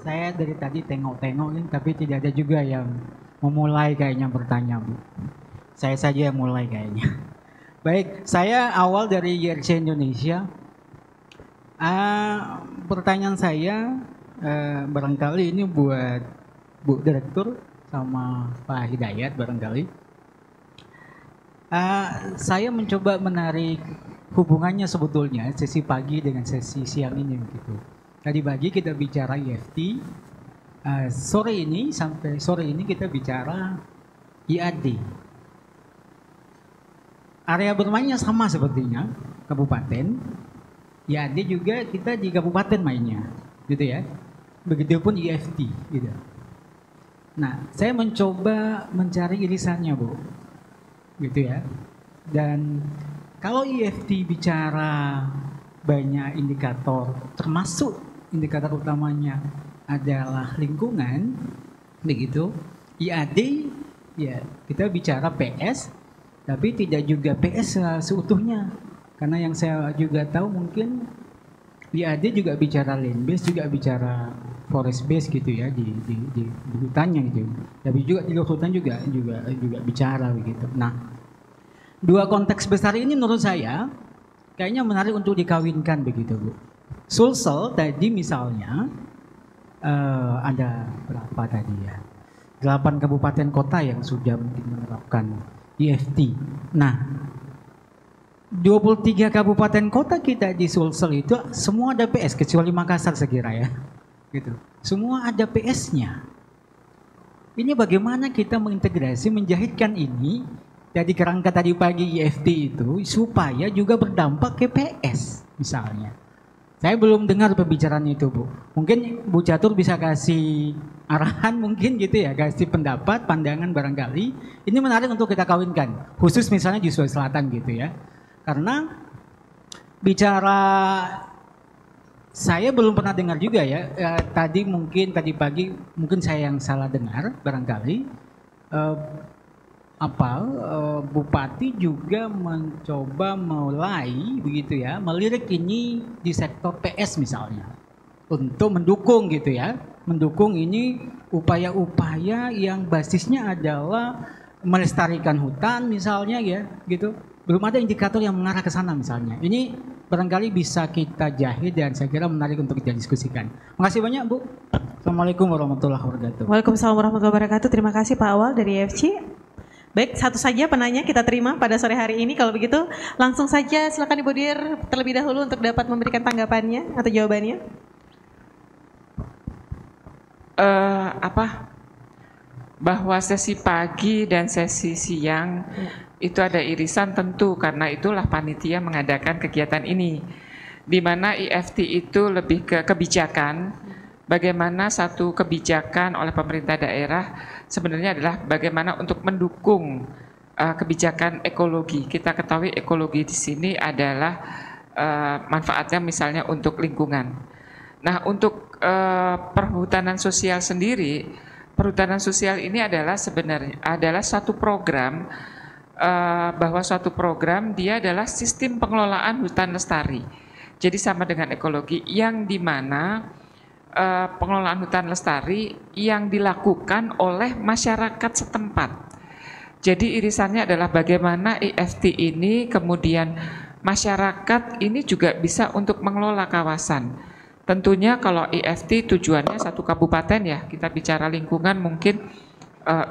Saya dari tadi tengok-tengok, tapi tidak ada juga yang memulai kayaknya bertanya, Bu. Saya saja yang mulai kayaknya. Baik, saya awal dari YRC Indonesia. Pertanyaan saya barangkali ini buat Bu Direktur sama Pak Hidayat barangkali. Saya mencoba menarik hubungannya sebetulnya sesi pagi dengan sesi siang ini gitu. Tadi pagi kita bicara EFT, sampai sore ini kita bicara IAD. Area bermainnya sama sepertinya, kabupaten. IAD juga kita di kabupaten mainnya, gitu ya. Begitupun EFT, gitu. Nah, saya mencoba mencari irisannya, Bu, gitu ya. Dan kalau EFT bicara banyak indikator, termasuk indikator utamanya adalah lingkungan, begitu. IAD ya kita bicara PS, tapi tidak juga PS seutuhnya, karena yang saya juga tahu mungkin IAD juga bicara land base, juga bicara forest base gitu ya di hutannya gitu. Tapi juga di hutan juga bicara begitu. Nah, dua konteks besar ini menurut saya kayaknya menarik untuk dikawinkan begitu, Bu. Sulsel tadi misalnya ada berapa tadi ya? 8 kabupaten kota yang sudah mungkin menerapkan EFT. Nah, 23 kabupaten kota kita di Sulsel itu semua ada PS kecuali Makassar sekira ya. Gitu. Semua ada PS-nya. Ini bagaimana kita mengintegrasi, menjahitkan ini dari kerangka tadi pagi EFT itu supaya juga berdampak ke PS misalnya. Saya belum dengar pembicaraan itu, Bu. Mungkin Bu Catur bisa kasih arahan mungkin gitu ya, kasih pendapat, pandangan barangkali. Ini menarik untuk kita kawinkan, khusus misalnya di Sulawesi Selatan gitu ya. Karena bicara saya belum pernah dengar juga ya. Tadi pagi mungkin saya yang salah dengar barangkali. Bupati juga mencoba mulai begitu ya, melirik ini di sektor PS misalnya untuk mendukung gitu ya, mendukung ini upaya-upaya yang basisnya adalah melestarikan hutan misalnya ya gitu. Belum ada indikator yang mengarah ke sana misalnya. Ini barangkali bisa kita jahit dan saya kira menarik untuk kita diskusikan. Makasih banyak Bu. Assalamualaikum warahmatullahi wabarakatuh. Waalaikumsalam warahmatullahi wabarakatuh. Terima kasih Pak Awal dari EFC. Baik, satu saja penanya kita terima pada sore hari ini. Kalau begitu langsung saja silakan Ibu Dir terlebih dahulu untuk dapat memberikan tanggapannya atau jawabannya. Bahwa sesi pagi dan sesi siang itu ada irisan tentu, karena itulah panitia mengadakan kegiatan ini, di mana IFT itu lebih ke kebijakan. Bagaimana satu kebijakan oleh pemerintah daerah sebenarnya adalah bagaimana untuk mendukung kebijakan ekologi. Kita ketahui ekologi di sini adalah manfaatnya misalnya untuk lingkungan. Nah, untuk perhutanan sosial sendiri, perhutanan sosial ini adalah sebenarnya adalah satu program, bahwa suatu program dia adalah sistem pengelolaan hutan lestari. Jadi sama dengan ekologi, yang dimana pengelolaan hutan lestari yang dilakukan oleh masyarakat setempat. Jadi irisannya adalah bagaimana IFT ini kemudian masyarakat ini juga bisa untuk mengelola kawasan. Tentunya kalau IFT tujuannya satu kabupaten ya, kita bicara lingkungan mungkin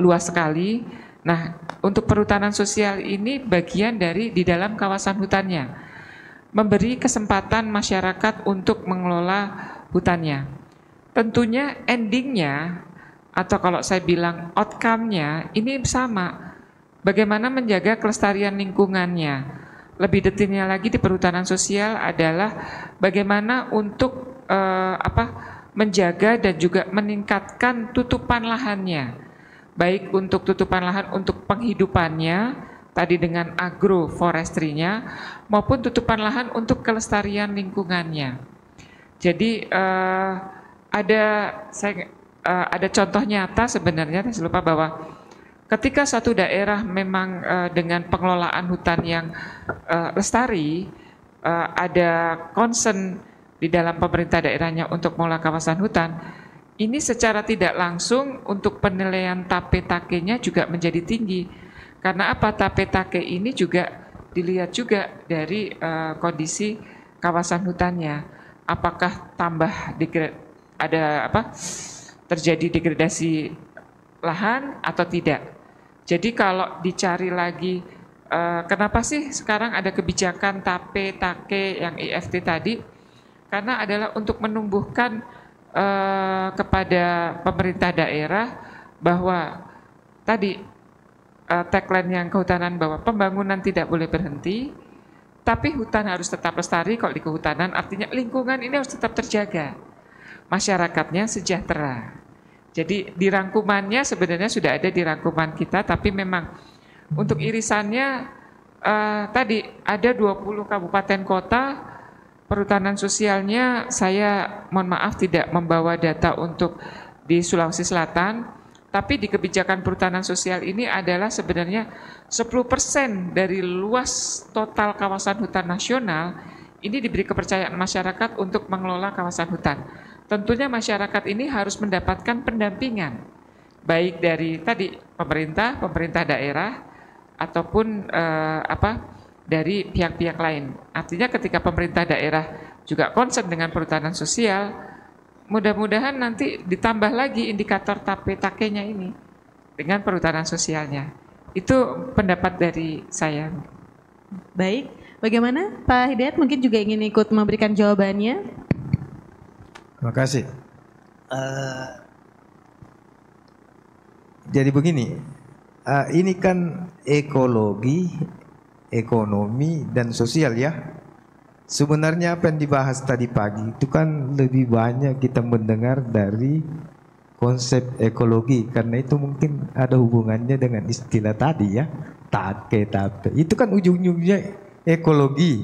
luas sekali. Nah, untuk perhutanan sosial ini bagian dari di dalam kawasan hutannya, memberi kesempatan masyarakat untuk mengelola hutannya. Tentunya endingnya atau kalau saya bilang outcome-nya ini sama, bagaimana menjaga kelestarian lingkungannya. Lebih detailnya lagi di perhutanan sosial adalah bagaimana untuk menjaga dan juga meningkatkan tutupan lahannya, baik untuk tutupan lahan untuk penghidupannya tadi dengan agroforestry-nya maupun tutupan lahan untuk kelestarian lingkungannya. Jadi ada contoh nyata sebenarnya, saya lupa, bahwa ketika satu daerah memang dengan pengelolaan hutan yang lestari, ada concern di dalam pemerintah daerahnya untuk mengelola kawasan hutan, ini secara tidak langsung untuk penilaian TAPE-TAKE-nya juga menjadi tinggi. Karena apa? TAPE-TAKE ini juga dilihat juga dari kondisi kawasan hutannya. Apakah terjadi degradasi lahan atau tidak. Jadi kalau dicari lagi kenapa sih sekarang ada kebijakan TAPE-TAKE yang IFT tadi, karena adalah untuk menumbuhkan kepada pemerintah daerah bahwa tadi tagline yang kehutanan bahwa pembangunan tidak boleh berhenti, tapi hutan harus tetap lestari. Kalau di kehutanan artinya lingkungan ini harus tetap terjaga, masyarakatnya sejahtera. Jadi di rangkumannya sebenarnya sudah ada di rangkuman kita, tapi memang untuk irisannya tadi ada 20 kabupaten kota, perhutanan sosialnya saya mohon maaf tidak membawa data untuk di Sulawesi Selatan, tapi di kebijakan perhutanan sosial ini adalah sebenarnya 10% dari luas total kawasan hutan nasional ini diberi kepercayaan masyarakat untuk mengelola kawasan hutan. Tentunya masyarakat ini harus mendapatkan pendampingan, baik dari tadi pemerintah daerah, ataupun dari pihak-pihak lain. Artinya ketika pemerintah daerah juga concern dengan perhutanan sosial, mudah-mudahan nanti ditambah lagi indikator TAPE-TAKE-nya ini dengan perhutanan sosialnya. Itu pendapat dari saya. Baik, bagaimana Pak Hidayat mungkin juga ingin ikut memberikan jawabannya? Terima kasih. Jadi begini, ini kan ekologi, ekonomi, dan sosial ya. Sebenarnya apa yang dibahas tadi pagi itu kan lebih banyak kita mendengar dari konsep ekologi, karena itu mungkin ada hubungannya dengan istilah tadi ya, TAPE. Itu kan ujung-ujungnya ekologi.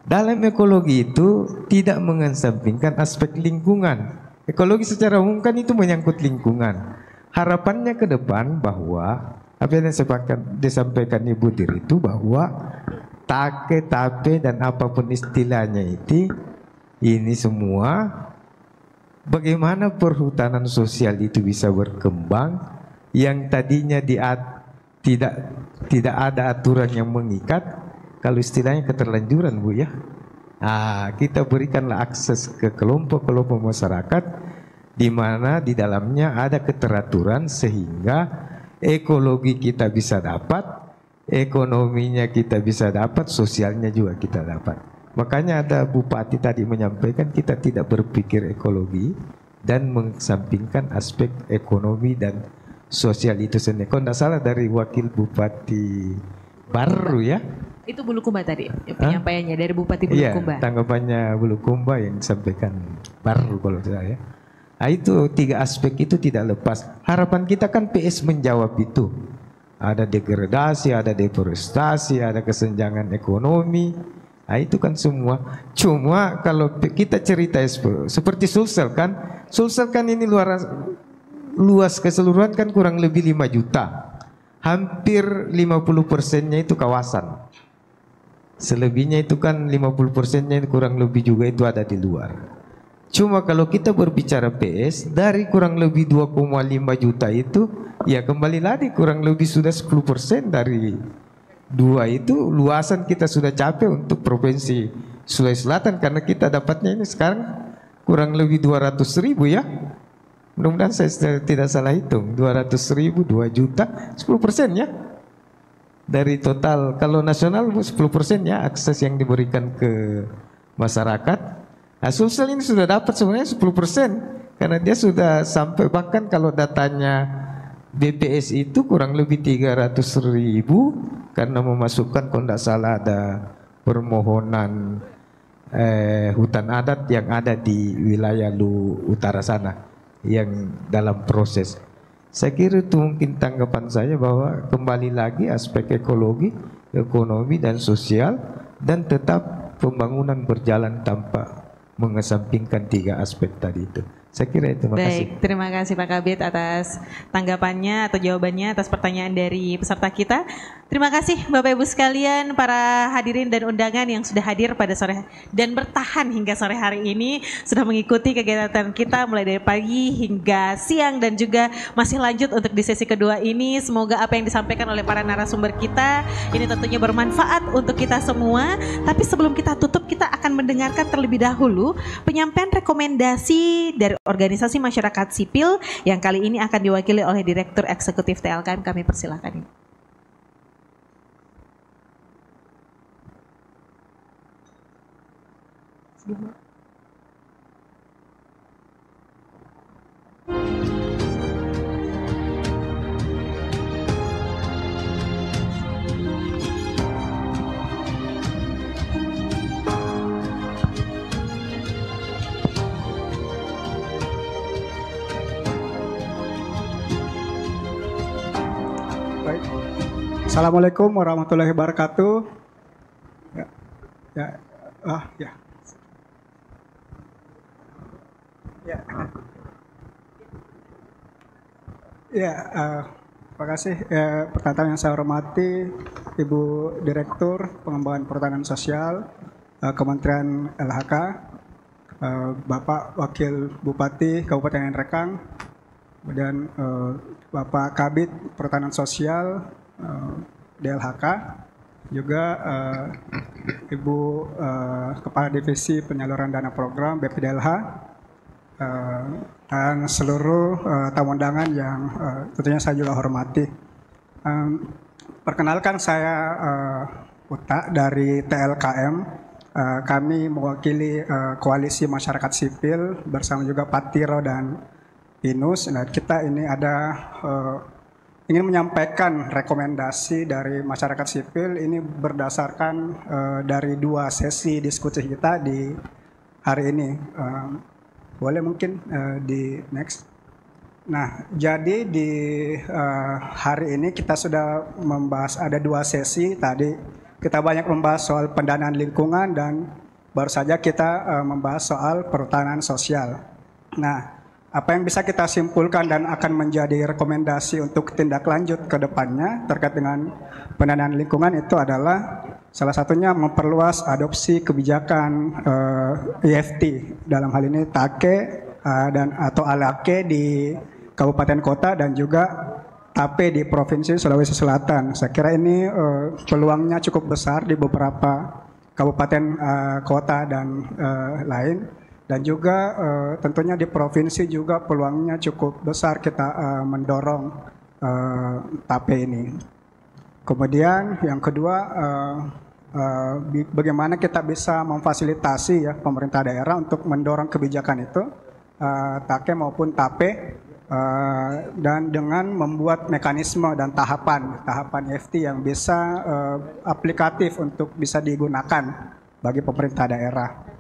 Dalam ekologi itu tidak mengesampingkan aspek lingkungan. Ekologi secara umum kan itu menyangkut lingkungan. Harapannya ke depan bahwa apa yang disampaikan Ibu Dir itu bahwa take, tape dan apapun istilahnya itu, ini semua bagaimana perhutanan sosial itu bisa berkembang yang tadinya tidak ada aturan yang mengikat, kalau istilahnya keterlanjuran Bu ya. Kita berikanlah akses ke kelompok-kelompok masyarakat di mana di dalamnya ada keteraturan sehingga ekologi kita bisa dapat, ekonominya kita bisa dapat, sosialnya juga kita dapat. Makanya ada Bupati tadi menyampaikan kita tidak berpikir ekologi dan mengesampingkan aspek ekonomi dan sosial itu sendiri. Kalau tidak salah dari Wakil Bupati baru ya. Itu Bulukumba tadi penyampaiannya dari Bupati Bulukumba. Iya, tanggapannya Bulukumba yang disampaikan baru kalau saya. Itu 3 aspek itu tidak lepas. Harapan kita kan PS menjawab itu. Ada degradasi, ada deforestasi, ada kesenjangan ekonomi. Itu kan semua. Cuma kalau kita cerita seperti Sulsel kan ini luas keseluruhan kan kurang lebih 5 juta. Hampir 50%-nya itu kawasan. Selebihnya itu kan 50%-nya kurang lebih juga itu ada di luar. Cuma kalau kita berbicara PS dari kurang lebih 2,5 juta itu ya kembali lagi kurang lebih sudah 10% dari 2 itu luasan kita sudah capai untuk Provinsi Sulawesi Selatan karena kita dapatnya ini sekarang kurang lebih 200.000 ya. Mudah-mudahan saya tidak salah hitung 200.000 2 juta 10% ya. Dari total kalau nasional 10% ya akses yang diberikan ke masyarakat. Sulsel ini sudah dapat sebenarnya 10% karena dia sudah sampai bahkan kalau datanya BPS itu kurang lebih 300.000 karena memasukkan kalau tidak salah ada permohonan hutan adat yang ada di wilayah utara sana yang dalam proses. Saya kira itu mungkin tanggapan saya bahwa kembali lagi aspek ekologi, ekonomi dan sosial dan tetap pembangunan berjalan tanpa mengesampingkan 3 aspek tadi itu. Saya kira itu. Baik, terima kasih Pak Kabid atas tanggapannya atau jawabannya atas pertanyaan dari peserta kita. Terima kasih Bapak Ibu sekalian, para hadirin dan undangan yang sudah hadir pada sore dan bertahan hingga sore hari ini sudah mengikuti kegiatan kita mulai dari pagi hingga siang dan juga masih lanjut untuk di sesi kedua ini. Semoga apa yang disampaikan oleh para narasumber kita ini tentunya bermanfaat untuk kita semua. Tapi sebelum kita tutup, kita akan mendengarkan terlebih dahulu penyampaian rekomendasi dari organisasi masyarakat sipil yang kali ini akan diwakili oleh Direktur Eksekutif TLKM. Kami persilakan. Assalamualaikum warahmatullahi wabarakatuh. Terima kasih. Pertanyaan yang saya hormati Ibu Direktur Pengembangan Perhutanan Sosial Kementerian LHK, Bapak Wakil Bupati Kabupaten Nrekang, kemudian Bapak Kabid Perhutanan Sosial DLHK, juga Ibu Kepala Divisi Penyaluran Dana Program BPDLH, dan seluruh tamu undangan yang tentunya saya juga hormati. Perkenalkan saya Uta dari TLKM. Kami mewakili Koalisi Masyarakat Sipil bersama juga Pak Tiro dan Pinus. Nah, kita ini ada ingin menyampaikan rekomendasi dari masyarakat sipil ini berdasarkan dari 2 sesi diskusi kita di hari ini. Boleh mungkin di next. Nah, jadi di hari ini kita sudah membahas ada 2 sesi tadi kita banyak membahas soal pendanaan lingkungan dan baru saja kita membahas soal perhutanan sosial. Nah, apa yang bisa kita simpulkan dan akan menjadi rekomendasi untuk tindak lanjut ke depannya terkait dengan pendanaan lingkungan itu adalah salah satunya memperluas adopsi kebijakan EFT, dalam hal ini TAKE dan atau ALAKE di kabupaten kota dan juga TAPE di Provinsi Sulawesi Selatan. Saya kira ini peluangnya cukup besar di beberapa kabupaten kota dan lain. Dan juga tentunya di provinsi juga peluangnya cukup besar kita mendorong TAPE ini. Kemudian yang kedua, bagaimana kita bisa memfasilitasi ya pemerintah daerah untuk mendorong kebijakan itu, TAKE maupun TAPE, dan dengan membuat mekanisme dan tahapan EFT yang bisa aplikatif untuk bisa digunakan bagi pemerintah daerah.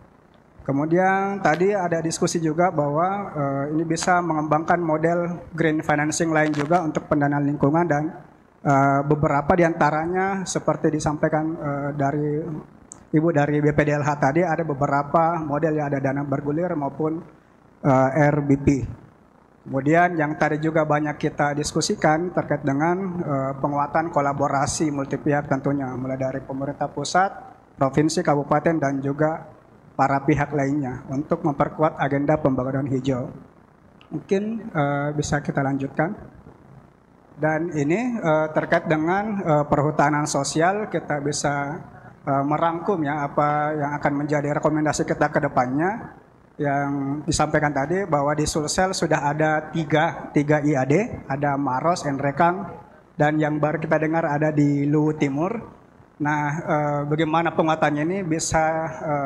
Kemudian tadi ada diskusi juga bahwa ini bisa mengembangkan model green financing lain juga untuk pendanaan lingkungan dan beberapa diantaranya seperti disampaikan dari Ibu dari BPDLH tadi ada beberapa model yang ada dana bergulir maupun RBP. Kemudian yang tadi juga banyak kita diskusikan terkait dengan penguatan kolaborasi multi pihak tentunya mulai dari pemerintah pusat, provinsi, kabupaten dan juga para pihak lainnya untuk memperkuat agenda pembangunan hijau. Mungkin bisa kita lanjutkan. Dan ini terkait dengan perhutanan sosial kita bisa merangkum ya apa yang akan menjadi rekomendasi kita ke depannya. Yang disampaikan tadi bahwa di Sulsel sudah ada tiga IAD, ada Maros, Enrekang, dan yang baru kita dengar ada di Luwu Timur. Nah, bagaimana penguatannya ini bisa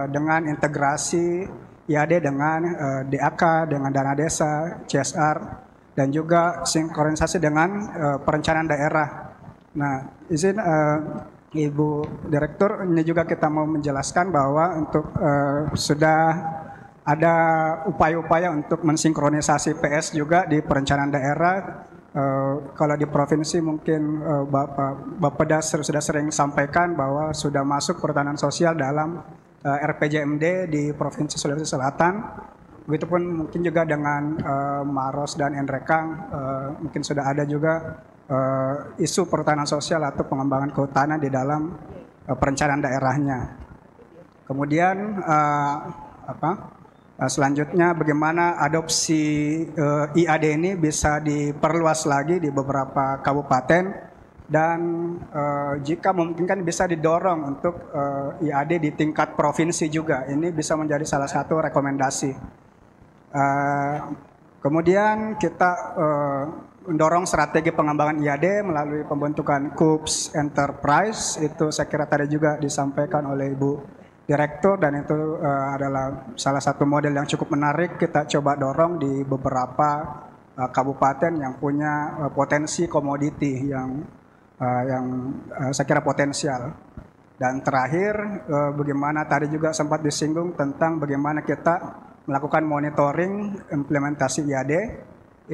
dengan integrasi IAD dengan DAK, dengan dana desa, CSR, dan juga sinkronisasi dengan perencanaan daerah. Nah, izin Ibu Direktur, ini juga kita mau menjelaskan bahwa untuk sudah ada upaya-upaya untuk mensinkronisasi PS juga di perencanaan daerah. Kalau di provinsi mungkin Bapak Das sudah sering sampaikan bahwa sudah masuk perhutanan sosial dalam RPJMD di Provinsi Sulawesi Selatan. Begitupun mungkin juga dengan Maros dan Enrekang mungkin sudah ada juga isu perhutanan sosial atau pengembangan kehutanan di dalam perencanaan daerahnya. Kemudian selanjutnya bagaimana adopsi IAD ini bisa diperluas lagi di beberapa kabupaten dan jika memungkinkan bisa didorong untuk IAD di tingkat provinsi juga. Ini bisa menjadi salah satu rekomendasi. Kemudian kita mendorong strategi pengembangan IAD melalui pembentukan KUPS Enterprise. Itu saya kira tadi juga disampaikan oleh Ibu Direktur dan itu adalah salah satu model yang cukup menarik kita coba dorong di beberapa kabupaten yang punya potensi komoditi yang saya kira potensial. Dan terakhir bagaimana tadi juga sempat disinggung tentang bagaimana kita melakukan monitoring implementasi IAD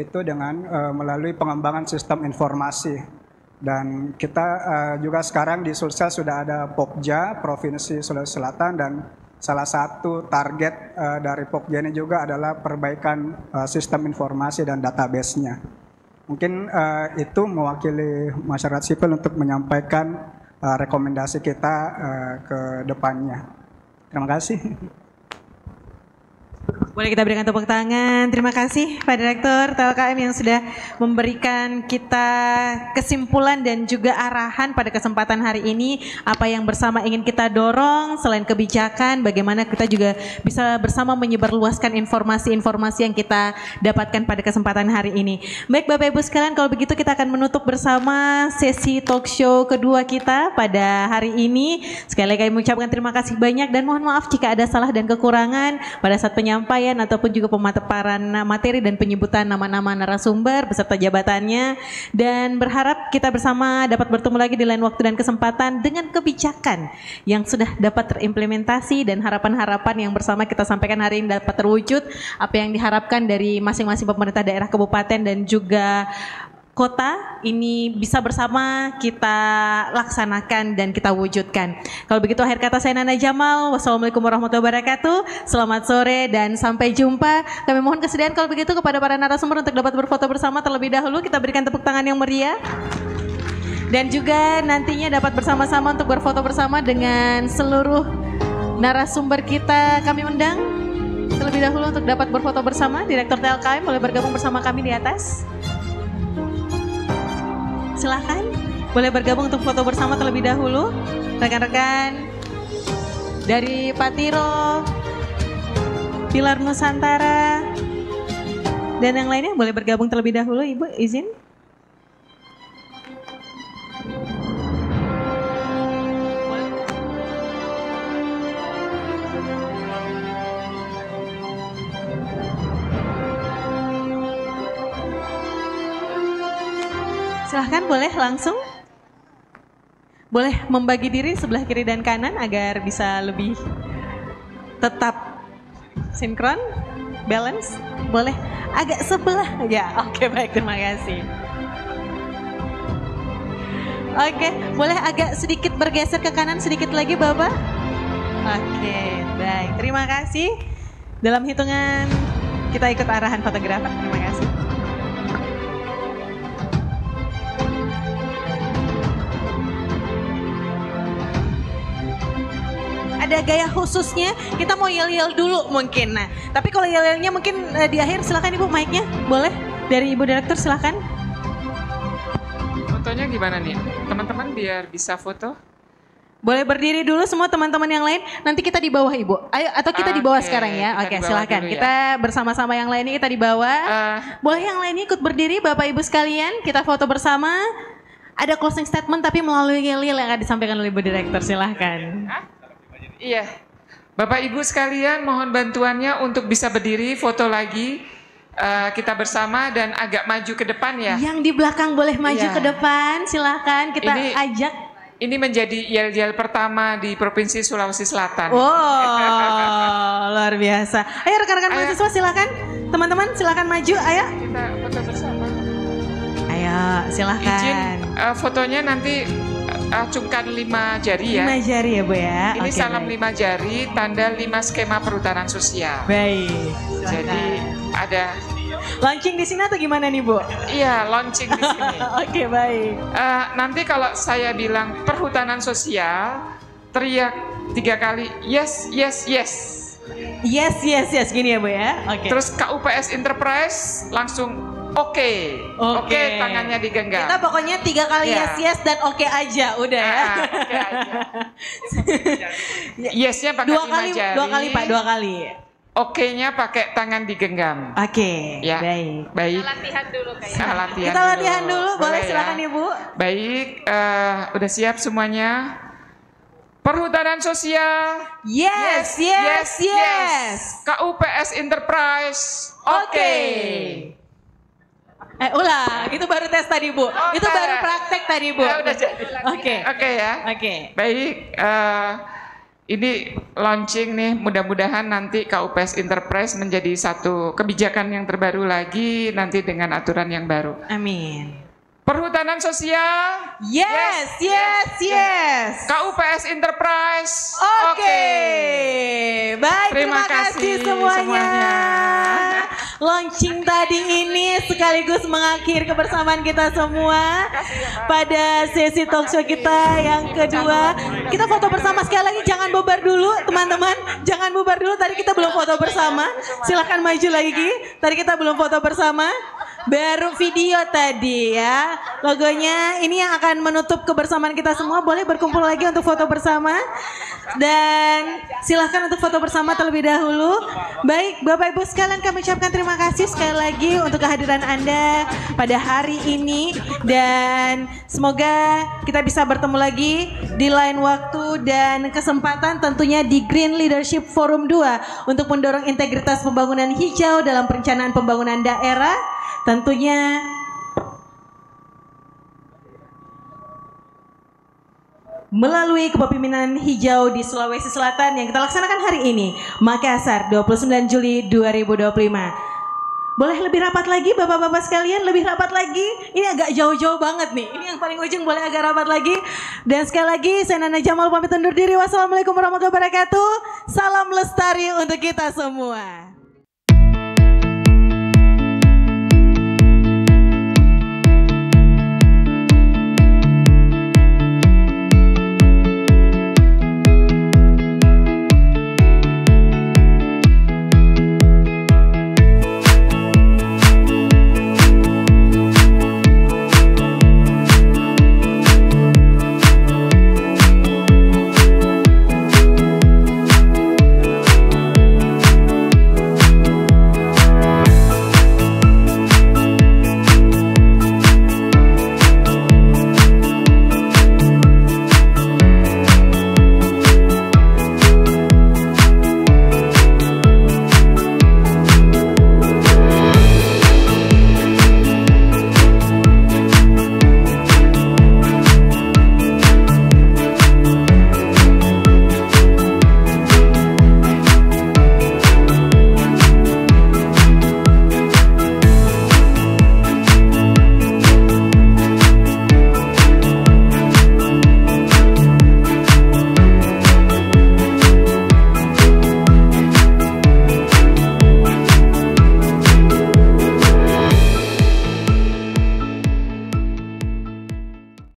itu dengan melalui pengembangan sistem informasi. Dan kita juga sekarang di Sulsel sudah ada Pokja Provinsi Sulawesi Selatan dan salah satu target dari Pokja ini juga adalah perbaikan sistem informasi dan database-nya. Mungkin itu mewakili masyarakat sipil untuk menyampaikan rekomendasi kita ke depannya. Terima kasih. Boleh kita berikan tepuk tangan. Terima kasih Pak Direktur TLKM yang sudah memberikan kita kesimpulan dan juga arahan pada kesempatan hari ini. Apa yang bersama ingin kita dorong selain kebijakan, bagaimana kita juga bisa bersama menyebarluaskan informasi-informasi yang kita dapatkan pada kesempatan hari ini. Baik Bapak Ibu sekalian, kalau begitu kita akan menutup bersama sesi talk show kedua kita pada hari ini. Sekali lagi kami mengucapkan terima kasih banyak dan mohon maaf jika ada salah dan kekurangan pada saat penyampaian ataupun juga pemaparan materi dan penyebutan nama-nama narasumber beserta jabatannya, dan berharap kita bersama dapat bertemu lagi di lain waktu dan kesempatan dengan kebijakan yang sudah dapat terimplementasi dan harapan-harapan yang bersama kita sampaikan hari ini dapat terwujud apa yang diharapkan dari masing-masing pemerintah daerah kabupaten dan juga kota ini bisa bersama kita laksanakan dan kita wujudkan. Kalau begitu akhir kata saya Nana Jamal. Wassalamualaikum warahmatullahi wabarakatuh. Selamat sore dan sampai jumpa. Kami mohon kesediaan kalau begitu kepada para narasumber untuk dapat berfoto bersama terlebih dahulu. Kita berikan tepuk tangan yang meriah. Dan juga nantinya dapat bersama-sama untuk berfoto bersama dengan seluruh narasumber kita. Kami undang terlebih dahulu untuk dapat berfoto bersama. Direktur TLKM boleh bergabung bersama kami di atas. Silahkan, boleh bergabung untuk foto bersama terlebih dahulu. Rekan-rekan dari Patiro, Pilar Nusantara, dan yang lainnya boleh bergabung terlebih dahulu. Ibu, izin. Silahkan, boleh langsung. Boleh membagi diri sebelah kiri dan kanan agar bisa lebih tetap sinkron, balance. Boleh agak sebelah aja. Oke, baik, terima kasih. Oke, boleh agak sedikit bergeser ke kanan sedikit lagi, Bapak. Oke, baik, terima kasih. Dalam hitungan kita ikut arahan fotografer. Terima kasih. Ada gaya khususnya, kita mau yel-yel dulu mungkin. Nah, tapi kalau yel-yelnya mungkin di akhir. Silakan Ibu, mic-nya boleh dari Ibu Direktur, silakan. Fotonya gimana nih? Teman-teman biar bisa foto. Boleh berdiri dulu semua teman-teman yang lain. Nanti kita di bawah Ibu. Ayo, atau kita di bawah sekarang ya. Oke, silakan. Ya. Kita bersama-sama yang lainnya kita di bawah. Boleh yang lainnya ikut berdiri Bapak Ibu sekalian. Kita foto bersama. Ada closing statement tapi melalui yel-yel yang akan disampaikan oleh Ibu Direktur. Silahkan. Iya, Bapak Ibu sekalian mohon bantuannya untuk bisa berdiri foto lagi kita bersama dan agak maju ke depan ya. Yang di belakang boleh maju ke depan, silahkan kita ajak. Ini menjadi yel-yel pertama di Provinsi Sulawesi Selatan. Wow, luar biasa. Ayo rekan-rekan mahasiswa silahkan, teman-teman silahkan maju, ayo. Kita foto bersama. Ayo, silahkan. Izin fotonya nanti acungkan 5 jari ya. 5 jari ya Bu ya. Ini salam 5 jari, tanda 5 skema perhutanan sosial. Baik. Jadi ada launching di sini atau gimana nih Bu? Iya, launching di sini. Oke, baik. Nanti kalau saya bilang perhutanan sosial, teriak 3 kali yes, yes, yes. Yes, yes, yes, gini ya Bu ya. Oke. Terus KUPS Enterprise langsung Oke, tangannya digenggam. Kita pokoknya 3 kali yes, yes dan oke aja, udah ya. Oke aja. Yesnya pakai 5 jari. 2 kali Pak, 2 kali. Oke-nya pakai tangan digenggam. Oke, ya, baik. Kita latihan dulu kayaknya. Latihan kita latihan dulu, boleh ya. Silakan Ibu. Baik, udah siap semuanya? Perhutanan sosial. Yes, yes, yes. Yes. KUPS Enterprise. Oke. Ulang, itu baru tes tadi Bu. Itu baru praktek tadi Bu. Udah jadi. Oke ya. Oke. Baik, ini launching nih, mudah-mudahan nanti KUPS Enterprise menjadi satu kebijakan yang terbaru lagi nanti dengan aturan yang baru. Amin. Perhutanan sosial. Yes, yes, yes. KUPS Enterprise. Oke. Baik, terima kasih semuanya. Launching tadi ini sekaligus mengakhiri kebersamaan kita semua pada sesi talkshow kita yang kedua. Kita foto bersama sekali lagi, jangan bubar dulu teman-teman. Jangan bubar dulu, tadi kita belum foto bersama. Silahkan maju lagi, tadi kita belum foto bersama. Baru video tadi ya. Logonya ini yang akan menutup kebersamaan kita semua. Boleh berkumpul lagi untuk foto bersama. Dan silahkan untuk foto bersama terlebih dahulu. Baik Bapak Ibu sekalian, kami ucapkan terima kasih sekali lagi untuk kehadiran Anda pada hari ini. Dan semoga kita bisa bertemu lagi di lain waktu dan kesempatan, tentunya di Green Leadership Forum 2 untuk mendorong integritas pembangunan hijau dalam perencanaan pembangunan daerah. Tentunya melalui kepemimpinan hijau di Sulawesi Selatan yang kita laksanakan hari ini, Makassar 29 Juli 2025. Boleh lebih rapat lagi Bapak-bapak sekalian, lebih rapat lagi. Ini agak jauh-jauh banget nih. Ini yang paling ujung boleh agak rapat lagi. Dan sekali lagi saya Nana Jamal pamit undur diri. Wassalamualaikum warahmatullahi wabarakatuh. Salam lestari untuk kita semua.